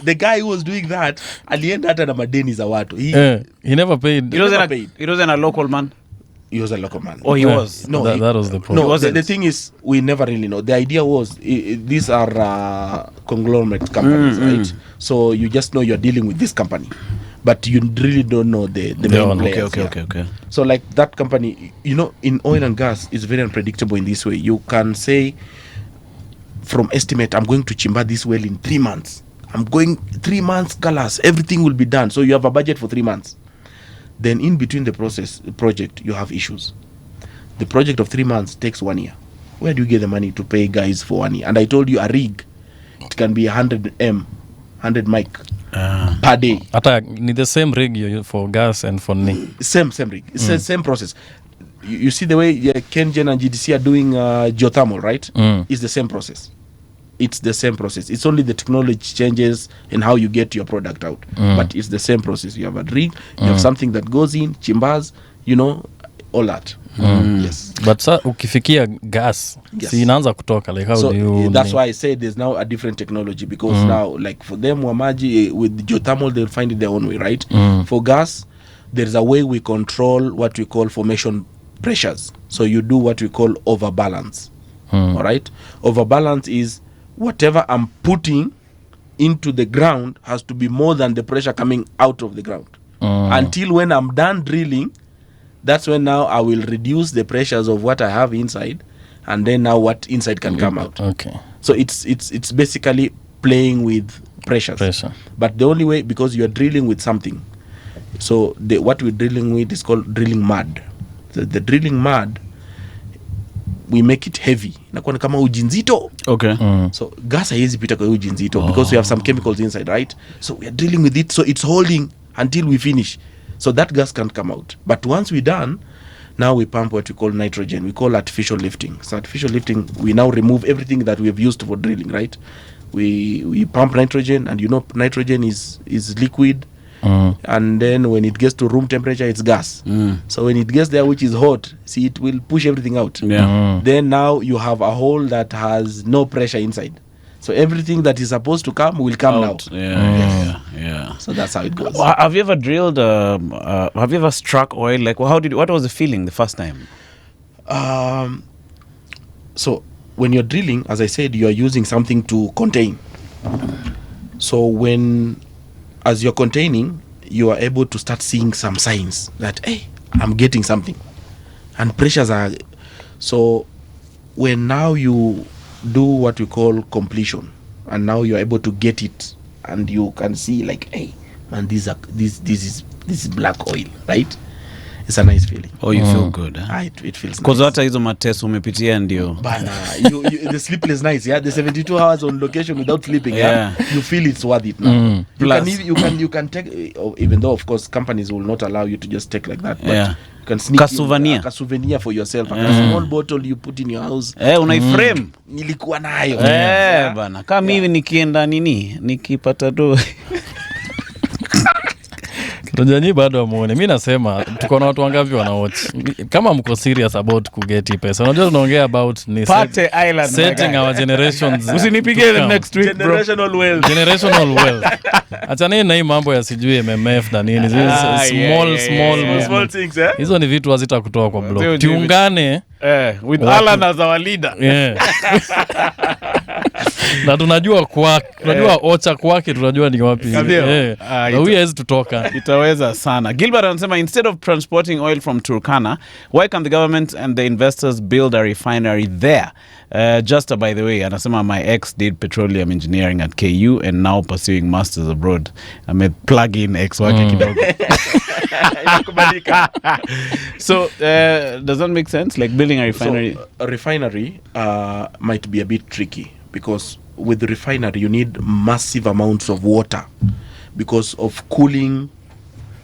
The guy who was doing that, alienda hata na madeni za watu. He never paid. It wasn't a local man. He was a local man. Oh, he was? No, that was the problem. No, the thing is, we never really know. The idea was, these are conglomerate companies, right? So you just know you're dealing with this company. But you really don't know the main players. Okay. So like that company, in oil and gas, it's very unpredictable in this way. You can say, from estimate, I'm going to chimba this well in 3 months. I'm going 3 months, Galas, everything will be done. So you have a budget for 3 months. Then in between the project, you have issues. The project of 3 months takes 1 year. Where do you get the money to pay guys for 1 year? And I told you a rig, it can be 100 mic per day. Ata ni the same rig you use for gas and for ni. Same rig. It's the same process. You see the way KenGen and GDC are doing geothermal, right? It's the same process. It's the same process. It's only the technology changes and how you get your product out. But it's the same process. You have a rig, you have something that goes in, chimbas, all that. Yes. But ukifikia gas, si inaanza kutoka. Like how do you... That's why I say there's now a different technology because now, like for them, Wamaji, with geothermal, they'll find it their own way, right? For gas, there's a way we control what we call formation pressures. So you do what we call overbalance. All right? Overbalance is whatever I'm putting into the ground has to be more than the pressure coming out of the ground. Until when I'm done drilling, that's when now I will reduce the pressures of what I have inside, and then now what inside can come out. Okay. So it's basically playing with pressures. But the only way, because you're drilling with something, so what we're drilling with is called drilling mud. The drilling mud, we make it heavy. Inakuwa kama uji nzito. Okay. So gas haiwezi pita kwa uji nzito because we have some chemicals inside, right? So we are drilling with it, so it's holding until we finish. So that gas can't come out. But once we're done, now we pump what we call nitrogen. We call artificial lifting. So artificial lifting, we now remove everything that we have used for drilling, right? We pump nitrogen, and nitrogen is liquid. And then when it gets to room temperature, it's gas. So when it gets there, which is hot, see, it will push everything out. Then now you have a hole that has no pressure inside. So everything that is supposed to come will come out. Yeah. So that's how it goes. Have you ever drilled? Have you ever struck oil? Like, what was the feeling the first time? So when you're drilling, as I said, you are using something to contain. So as you're containing, you are able to start seeing some signs that, hey, I'm getting something, and pressures are. So when now you do what we call completion, and now you're able to get it, and you can see like, hey, and this is black oil, right? It's a nice feeling. Oh, you feel good, huh? It feels Because nice. hata hizo mateso umepitia ndio. Bana, the sleepless nights, yeah, the 72 hours on location without sleeping, yeah, you feel it's worth it now. You can take, even though of course companies will not allow you to just take like that, but you can sneak a souvenir for yourself, a small bottle you put in your house. Unaiframe. Nilikuwa nayo. Bana. Kama hivi nikienda nikipata do. Tunajani bado amuone. Mimi nasema tuko na watu wangapi wanawatch. Kama mko serious about kugeti pesa. Unajua tunaongea about ni Pate Island setting our generations. Usinipige the next week, bro. Generational wealth. Achana na hii mambo ya sijui MMF na nini. Small things, eh? Hizo ni vitu hazita kutoa kwa blog. Tuungane with Allan as our leader. Yeah. Na tunajua ocha kwake, tunajua ni wapi. Na huyu hawezi tutoka. Itaweza sana. Gilbert anasema, instead of transporting oil from Turkana, why can't the government and the investors build a refinery there? Just by the way, anasema my ex did petroleum engineering at KU and now pursuing masters abroad. Plug in ex wake kidogo. So does that make sense, like building a refinery? So, a refinery might be a bit tricky, because with the refinery you need massive amounts of water because of cooling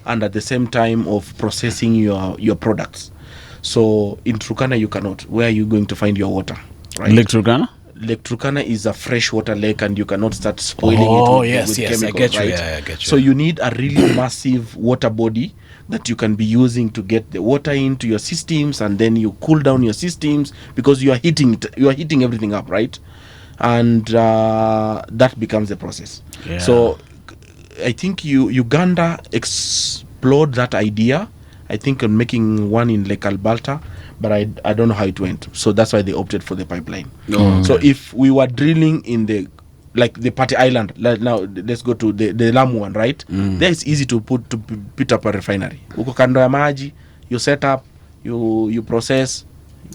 and at the same time of processing your products. So in Turkana you cannot. Where are you going to find your water? Right? Lake Turkana? Lake Turkana is a freshwater lake, and you cannot start spoiling it with chemicals, I get you. right? Yeah, I get you. So you need a really massive water body that you can be using to get the water into your systems, and then you cool down your systems, because you are heating everything up, right? And that becomes the process. Yeah. So I think Uganda explored that idea, I think, on making one in Lake Alberta, but I don't know how it went. So that's why they opted for the pipeline. So if we were drilling in the Pate Island, now let's go to the Lamu one, right? There it's easy to put up a refinery. Uko kando ya maji, you set up, you process,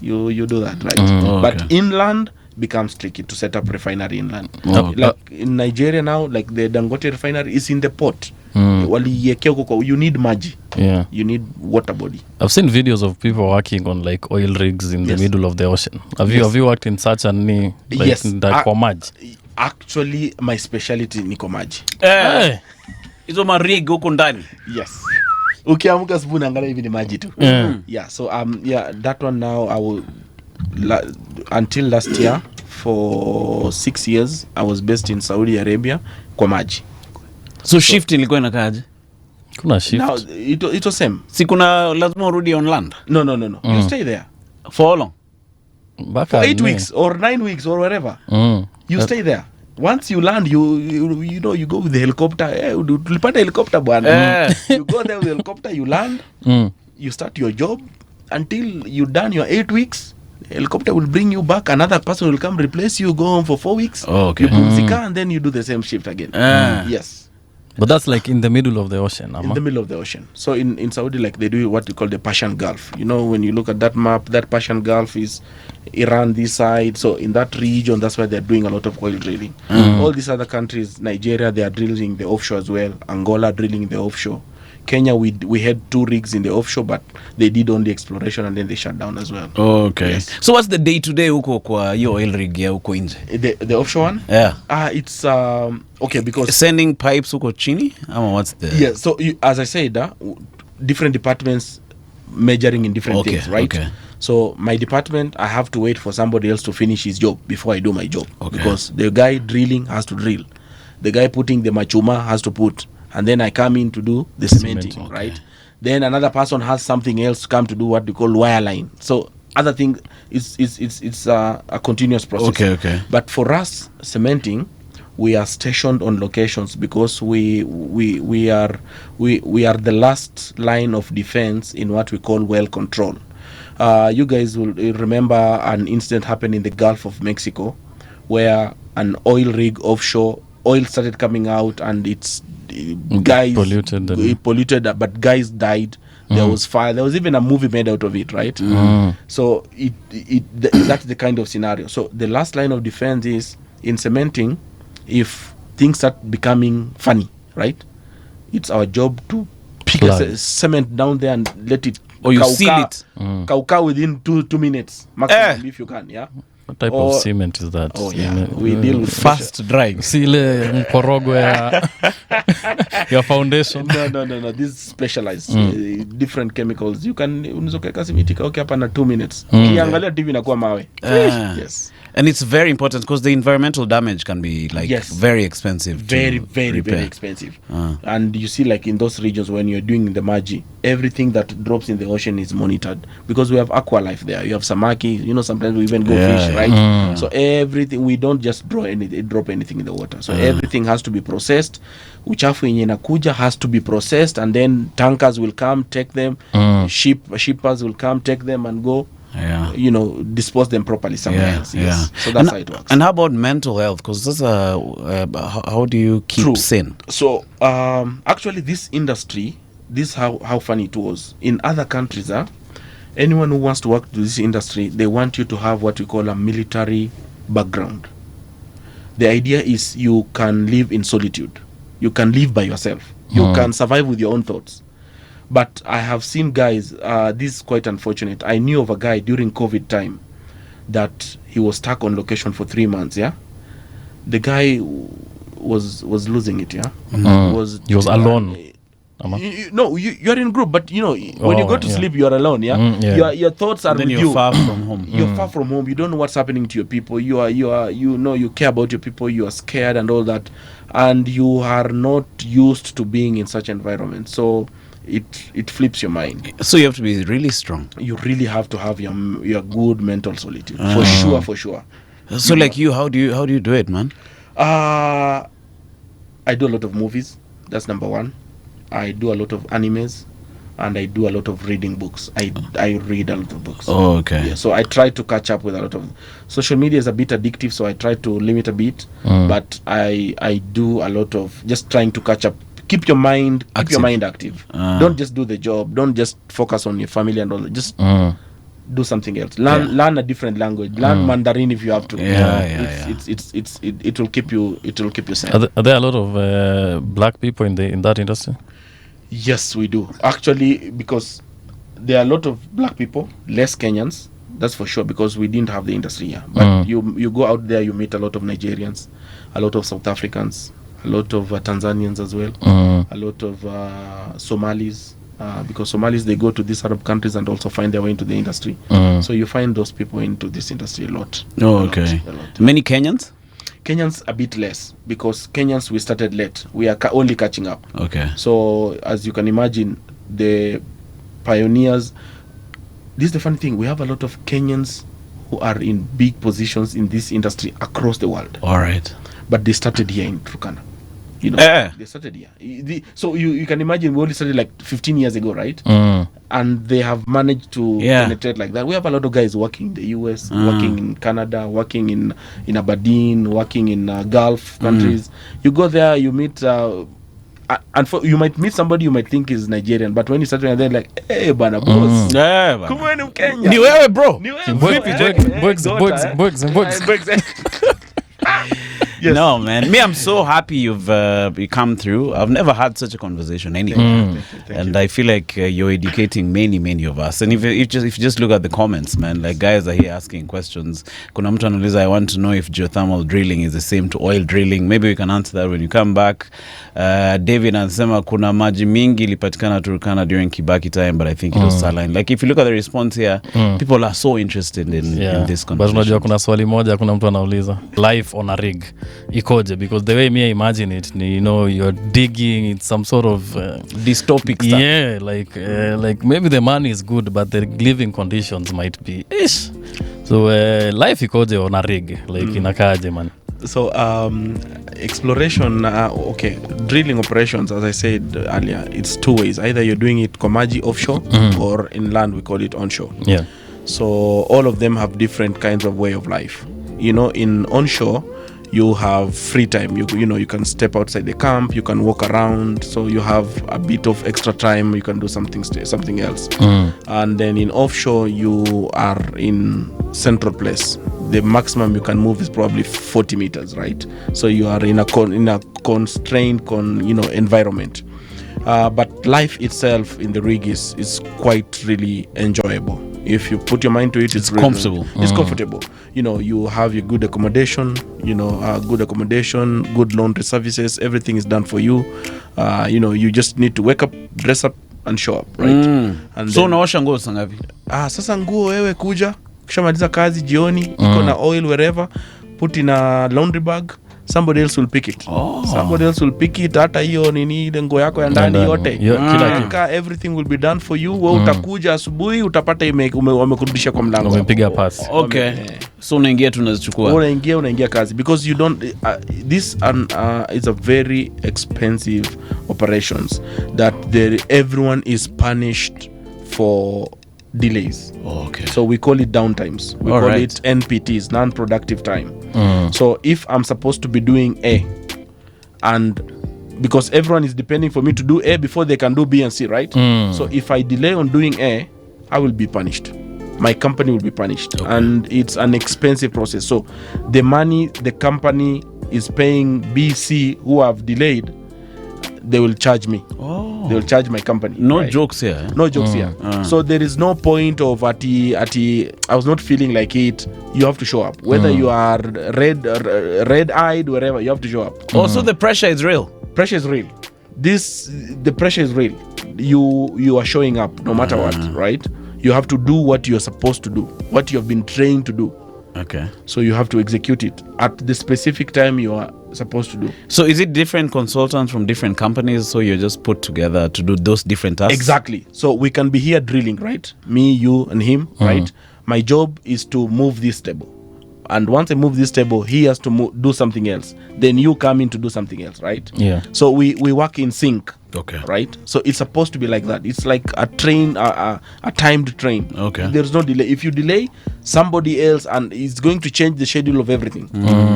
you do that, right? But inland becomes tricky to set up refinery inland. Like in Nigeria now, like the Dangote refinery is in the port. You need maji. Yeah. You need water body. I've seen videos of people working on like oil rigs in the middle of the ocean. Have you worked in such an yes. Kwa maji? Actually, my specialty ni kwa maji. Hizo marig huko ndani. Yes. Ukiamka asubuhi angalia hivi ni maji tu. Yeah, so that one now I will until last year for 6 years I was based in Saudi Arabia kwa maji. So shift ilikuwa inakaaje? Kuna shift. Now it was same. Si kuna lazima urudi on land? No. You stay there. For how long? For 8 weeks or 9 weeks or wherever. You stay there. Once you land, you know, you go with the helicopter. Tulipanda helicopter bwana. You go there with the helicopter, you land, you start your job until you done your 8 weeks. The helicopter will bring you back. Another person will come replace you. Go home for 4 weeks. Oh, okay. You pumzika, and then you do the same shift again. Yes. But that's like in the middle of the ocean, In the middle of the ocean. So in Saudi, like they do what we call the Persian Gulf. You know, when you look at that map, that Persian Gulf is Iran this side. So in that region, that's why they're doing a lot of oil drilling. All these other countries, Nigeria, they are drilling the offshore as well. Angola drilling the offshore. Kenya, we had 2 rigs in the offshore, but they did only exploration and then they shut down as well. Okay. Yes. So what's the day to day huko kwa hiyo oil rig ya huko nje? The offshore one? Yeah. It's okay, because sending pipes huko chini? What's the? Yeah, so as I said, different departments measuring in different things, right? Okay. So my department, I have to wait for somebody else to finish his job before I do my job. Okay. Because the guy drilling has to drill. The guy putting the machuma has to put. And then I come in to do the cementing, okay. Right? Then another person has something else to come to do what we call wireline. So other thing, it's a continuous process. Okay. But for us, cementing, we are stationed on locations because we are the last line of defense in what we call well control. You guys will remember an incident happened in the Gulf of Mexico, where an oil rig offshore, oil started coming out, and it guys polluted and- polluted, but guys died. There was fire. There was even a movie made out of it, right? So that's the kind of scenario. So the last line of defense is in cementing. If things start becoming funny, right? It's our job to pick Plug. cement down there and let it. Or you seal it. Kauka within 2 minutes maximum if you can. Yeah. What type of cement is that? Oh yeah, we deal with Fast drive. Si ile mkorogo ya ya foundation. No. This is specialized different chemicals. You can unaweza kuweka simiti kauke hapa na 2 minutes. Ukiangalia TV inakuwa mawe. Yes. And it's very important because the environmental damage can be like very expensive. Very expensive. And you see, like in those regions when you're doing the maji, everything that drops in the ocean is monitored because we have aqua life there. You have samaki, sometimes we even go fish, right? So everything, we don't just drop anything in the water. So everything has to be processed. Uchafu yenye inakuja has to be processed, and then tankers will come take them. Shippers will come take them and go. Dispose them properly somewhere else. Yes. So that's how it works. And how about mental health? Because that's how do you keep sane? So actually, this industry, this how funny it was in other countries. Anyone who wants to work to this industry, they want you to have what we call a military background. The idea is you can live in solitude. You can live by yourself. You can survive with your own thoughts. But I have seen guys, this is quite unfortunate. I knew of a guy during COVID time that he was stuck on location for 3 months, yeah? The guy was losing it, yeah? He was alone. You're in group, but when you go to sleep, you're alone, yeah? Your thoughts are with you. You're far from home. You're far from home. You don't know what's happening to your people. You care about your people. You are scared and all that. And you are not used to being in such environment. So it flips your mind. So you have to be really strong. You really have to have your good mental solitude. For sure. So like you, how do you do it, man? I do a lot of movies. That's number one. I do a lot of animes, and I do a lot of reading books. I read a lot of books. Oh, okay. Yeah, so I try to catch up with a lot of. Social media is a bit addictive, so I try to limit a bit. But I do a lot of just trying to catch up. Keep your mind active. Don't just do the job. Don't just focus on your family and all that. Just do something else. Learn a different language. Learn Mandarin if you have to. It will keep you sane. Are there a lot of black people in that industry? Yes, we do. Actually, because there are a lot of black people, less Kenyans. That's for sure, because we didn't have the industry here. But you go out there, you meet a lot of Nigerians, a lot of South Africans, a lot of Tanzanians as well, a lot of Somalis, because Somalis, they go to these Arab countries and also find their way into the industry. So you find those people into this industry a lot. Oh, okay. A lot. Many Kenyans? Kenyans a bit less, because Kenyans, we started late. We are only catching up. Okay. So as you can imagine, the pioneers, this is the funny thing, we have a lot of Kenyans who are in big positions in this industry across the world. All right. But they started here in Turkana. They started here. So you can imagine, we only started like 15 years ago, right? And they have managed to penetrate like that. We have a lot of guys working in the US, working in Canada, working in Aberdeen, working in Gulf countries. You go there, you meet you might meet somebody you might think is Nigerian, but when you start they're like, hey bana boss, kumwenu Kenya, ni wewe bro, Yes. No, man. Me, I'm so happy you've you come through. I've never had such a conversation anyway. Thank you. I feel like you're educating many of us. And if you just look at the comments, man, like guys are here asking questions. Kuna mtu anauliza, I want to know if geothermal drilling is the same to oil drilling. Maybe we can answer that when you come back. David anasema kuna maji mingi ilipatikana Turkana during Kibaki time, but I think it was saline. Like if you look at the response here, people are so interested in this conversation. But unajua kuna swali moja, kuna mtu anauliza, life on a rig ikoje? Because the way me I imagine it, you're digging, it's some sort of dystopic stuff. Yeah, like maybe the money is good, but the living conditions might be ish. So life ikoje on a rig, like inakaje man? So exploration, drilling operations, as I said earlier, it's two ways. Either you're doing it Komaji offshore or inland, we call it onshore. Yeah. So all of them have different kinds of way of life. In onshore, you have free time. You know, you can step outside the camp, you can walk around, so you have a bit of extra time, you can do something else. And then in offshore, you are in central place. The maximum you can move is probably 40 meters, right? So you are in a constrained environment. But life itself in the rig is quite really enjoyable. If you put your mind to it, it's really comfortable. It's comfortable. You know, you have your good accommodation, good laundry services, everything is done for you. You know, you just need to wake up, dress up and show up, right? And So unaosha nguo saa ngapi? Sasa nguo wewe kuja, kishamaliza kazi jioni, iko na oil wherever, put in a laundry bag. Somebody else will pick it. Somebody else will pick it. Hata hiyo nini ile nguo yako ya ndani yote. Everything will be done for you. Wewe utakuja asubuhi utapata wamekurudisha kwa mlango. Umepiga pass. Okay. So unaingia tunazichukua. Unaingia kazi because you don't this is a very expensive operations that everyone is punished for delays. Okay. So we call it downtimes. We call it NPTs, non-productive time. So if I'm supposed to be doing A, and because everyone is depending for me to do A before they can do B and C, right? So if I delay on doing A, I will be punished. My company will be punished. Okay. And it's an expensive process. So the money the company is paying B, C who have delayed, they will charge me. They will charge my company. No jokes here. No jokes here. So there is no point of I was not feeling like it. You have to show up. Whether you are red-eyed, wherever, you have to show up. So the pressure is real. Pressure is real. The pressure is real. You are showing up no matter what, right? You have to do what you're supposed to do, what you have been trained to do. Okay. So you have to execute it at the specific time you are supposed to do. So is it different consultants from different companies, so you're just put together to do those different tasks? Exactly. So we can be here drilling, right? Me, you, and him, right? My job is to move this table. And once I move this table, he has to do something else. Then you come in to do something else, right? Yeah. So we work in sync. Okay. Right? So it's supposed to be like that. It's like a timed train. Okay. There's no delay. If you delay, somebody else and it's going to change the schedule of everything.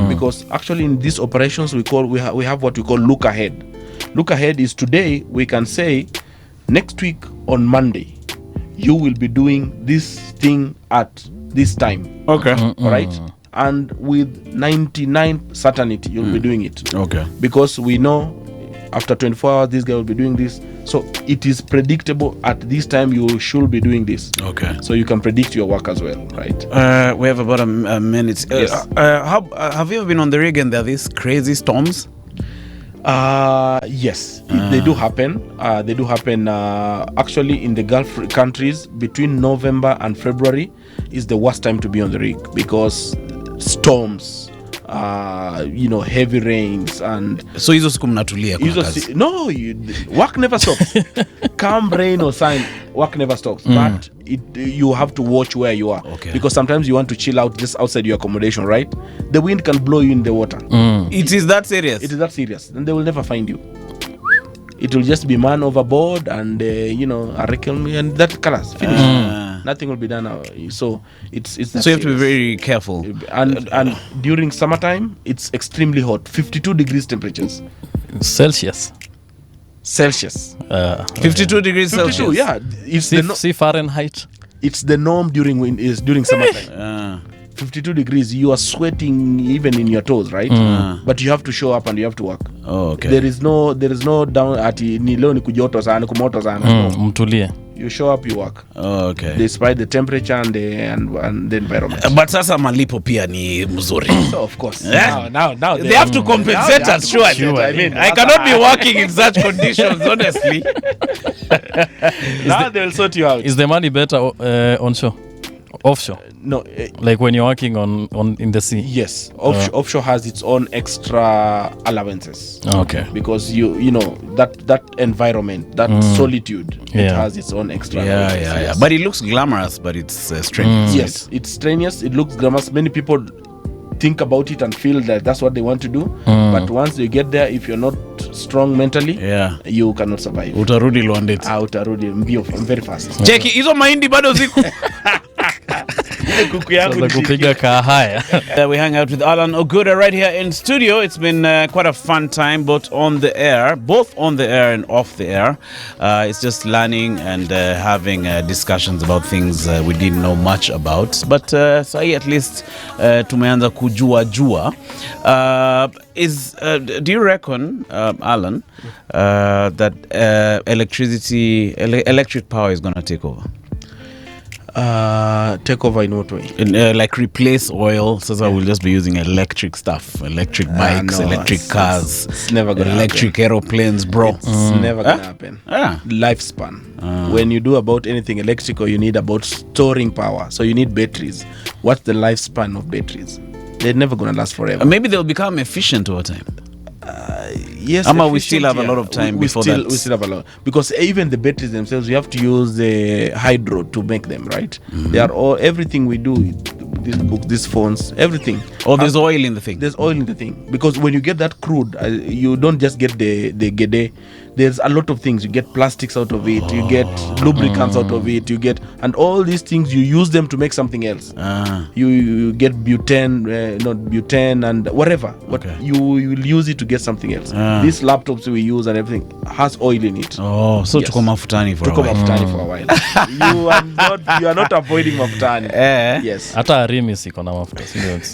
Because actually in these operations we have what we call look ahead. Look ahead is today we can say next week on Monday you will be doing this thing at this time. Okay. All right? And with 99 certainty you'll be doing it. Okay. Because we know after 24 hours this guy will be doing this, so it is predictable at this time you should be doing this. Okay. So you can predict your work as well, right? We have about a minute. Yes. Have you ever been on the rig and there are these crazy storms? Yes, they do happen. They do happen actually in the Gulf countries. Between November and February is the worst time to be on the rig because storms, heavy rains and so hizo siku mnatulia kwa kazi. Work never stops. Come rain or shine, work never stops. But you have to watch where you are. Okay. Because sometimes you want to chill out just outside your accommodation, right? The wind can blow you in the water. It is that serious? It is that serious. Then they will never find you. It will just be man overboard and a wreckle and that colors finish. Nothing will be done now. So it's so you have to be very careful. And during summertime it's extremely hot, 52 degrees temperatures. Celsius. 52 degrees 52, Celsius. yeah. It's Fahrenheit. It's the norm during summertime. 52 degrees, you are sweating even in your toes, right? But you have to show up and you have to work. Okay. There is no down ati ni leo ni kujoto sana kumoto sana. Mtulie. You show up, you work. Okay. Despite the temperature and the environment. But sasa malipo pia ni mzuri. So of course. Now they have to compensate us, surely. I mean, I cannot be working in such conditions, honestly. Now they'll sort you out. Is the money better onshore? Offshore? No. Like when you're working on in the sea? Yes. Offshore has its own extra allowances. Okay. Because you know that environment, that solitude, it has its own extra allowances. Yeah. But it looks glamorous, but it's strenuous. Yes, it's strenuous. It looks glamorous. Many people think about it and feel that that's what they want to do. But once you get there, if you're not strong mentally, you cannot survive. Utarudi Luandeti. Utarudi mbio very fast. Cheki hizo mahindi bado ziko. Kuku yangu Sasa kupiga kahaya. We hang out with Allan Oguda right here in studio. It's been quite a fun time, both on the air and off the air. It's just learning and having discussions about things we didn't know much about. But sahi at least tumeanza kujua. Do you reckon, Allan, that electric power is going to take over? Take over in what way? Like replace oil, so we'll just be using electric stuff, electric bikes, electric cars, it's never gonna electric aeroplanes, bro. It's never gonna happen. Lifespan. When you do about anything electrical, you need about storing power. So you need batteries. What's the lifespan of batteries? They're never gonna last forever. Maybe they'll become efficient over time. Yes, we still have a lot of time before that. We still have a lot, because even the batteries themselves, you have to use the hydro to make them, right? They are all, everything we do, these books, these phones, everything. There's oil in the thing. There's oil in the thing, because when you get that crude, you don't just get the gede. There's a lot of things. You get plastics out of it, you get lubricants out of it, and all these things, you use them to make something else. You get butane and whatever. You will use it to get something else. These laptops we use and everything has oil in it. Tuko mafutani for a while. You are not avoiding mafutani. Yes. Hata arimi siko na mafuta.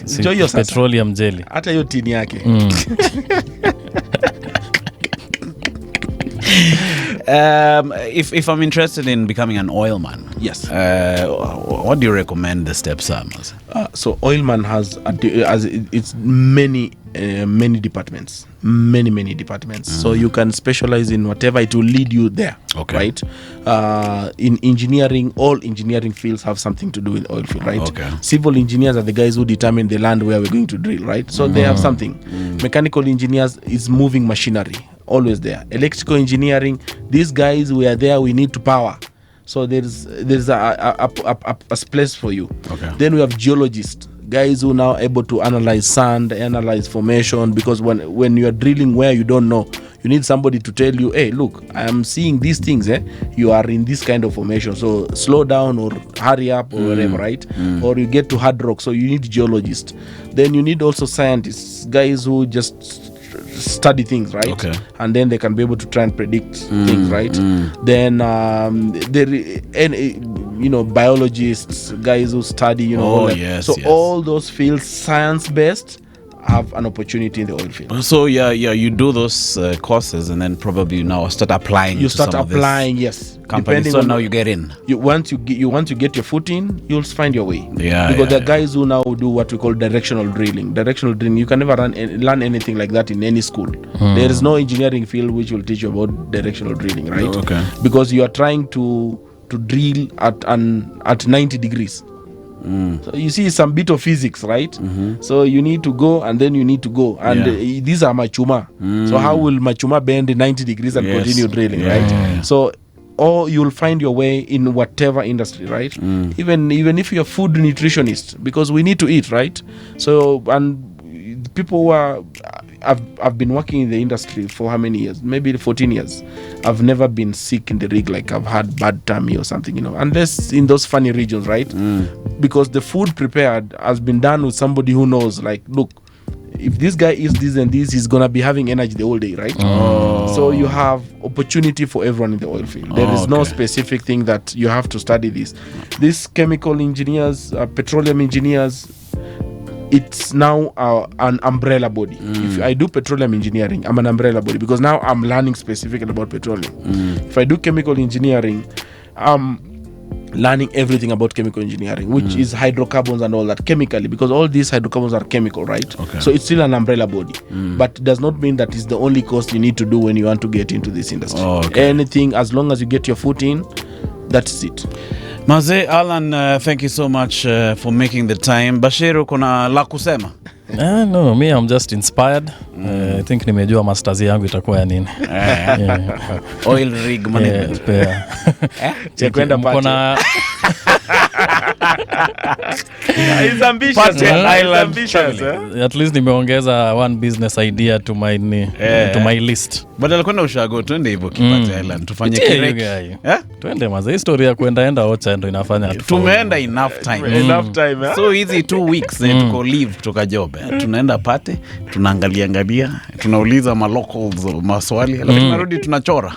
Sio petroleum jelly. Hata hiyo tini yake. If I'm interested in becoming an oilman, yes, what do you recommend the steps are? So oilman has it's many departments, many departments. So you can specialize in whatever, it will lead you there. Right? In engineering, all engineering fields have something to do with oil field, right? Civil engineers are the guys who determine the land where we're going to drill, right? So they have something. Mechanical engineers is moving machinery, always there. Electrical engineering, these guys, we are there, we need to power. So there's a place for you. Then we have geologists, guys who are now able to analyze sand, analyze formation, because when you are drilling where you don't know, you need somebody to tell you, hey, look, I am seeing these things, you are in this kind of formation, so slow down or hurry up or whatever, right? Or you get to hard rock, so you need geologists. Then you need also scientists, guys who just study things, right? And then they can be able to try and predict things, right? Then biologists, guys who study, all those fields, science based, have an opportunity in the oil field. So you do those courses and then probably now start applying. You start applying, yes. Companies, so now you get in. Once you get your foot in, you'll find your way. Because there are guys who now do what we call directional drilling. Directional drilling, you can never learn anything like that in any school. There is no engineering field which will teach you about directional drilling, right? Because you are trying to drill at 90 degrees. So you see some bit of physics, right? So you need to go and then you need to go, and these are machuma. So how will machuma bend 90 degrees and continue drilling, right? So or you'll find your way in whatever industry, right? Even if you're a food nutritionist, because we need to eat, right? So, and people who are I've been working in the industry for how many years? Maybe 14 years. I've never been sick in the rig, like I've had bad tummy or something, unless in those funny regions, right? Because the food prepared has been done with somebody who knows, like, look, if this guy eats this and this, he's gonna be having energy the whole day, right? So you have opportunity for everyone in the oil field. There is no specific thing that you have to study this. These chemical engineers, petroleum engineers, it's now an umbrella body. If I do petroleum engineering, I'm an umbrella body, because now I'm learning specifically about petroleum. If I do chemical engineering, I'm learning everything about chemical engineering, which is hydrocarbons and all that chemically, because all these hydrocarbons are chemical, right? So it's still an umbrella body, but it does not mean that it's the only course you need to do when you want to get into this industry. Anything, as long as you get your foot in, that's it. Maze, Allan, thank you so much for making the time. Bashiru, kuna la kusema? No, me, I'm just inspired. I think nimejua masters yangu itakuwa ya nini. Oil rig management. Chekwenda Pate. Mkona He's ambitious. At least nimeongeza one business idea to my list. Badala kwenda ushago twende hivyo Kipate Island tufanye Pitia kireki. hiyo guy. Twende maze, historia kuenda Ocha ndo inafanya Tumeenda enough time. Enough time, So hizi 2 weeks tuko leave kutoka job. Tunaenda Pate, tunaangalia, tunauliza ma locals maswali, alafu tunarudi tunachora.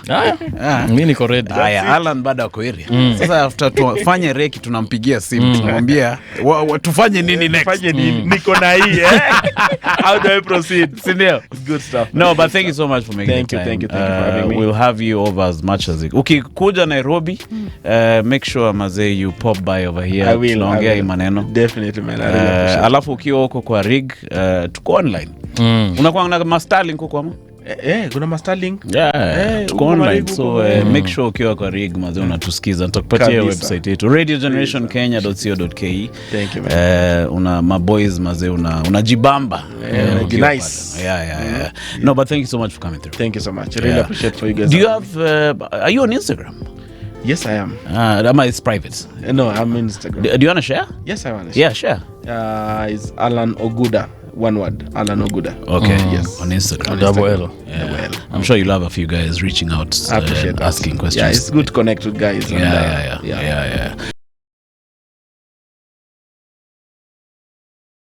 Mimi niko ready. Haya, Allan bado ako area. Sasa after tufanye reki tunampigia simu, tunamwambia tufanye nini next? Fanye nini? Niko na hii How do I proceed? Sindio? Good stuff. No, but thank you so much for making Thank the you, time. thank you for having me. We'll have you over as much as you. Ukikuja Nairobi, make sure mazee you pop by over here. I will. Tunaongea hii maneno. Definitely, man. I really appreciate it. Alafu ukiwa huko kwa rig, tuko online. Unakuwa na Starlink huko ama? Kuna Masterlink. Tuko online. So make sure ukiwa kwa rig mazee unatusikiza. Nitakupatia website yetu radiogenerationkenya.co.ke. Thank you, man. Una maboys mazee unajibamba. Nice. Yeah. No, but thank you so much for coming through. Thank you so much. I really appreciate for you guys. Do you have are you on Instagram? Yes, I am. It's private. No, I'm on Instagram. Do you want to share? Yes, I want to share. Yeah, share. It's Allan Oguda. One word. Allan Oguda. Okay. Yes. On Instagram. Double L. Yeah. I'm sure you'll have a few guys reaching out, I appreciate that. asking questions. Yeah, it's good to connect with guys. Yeah.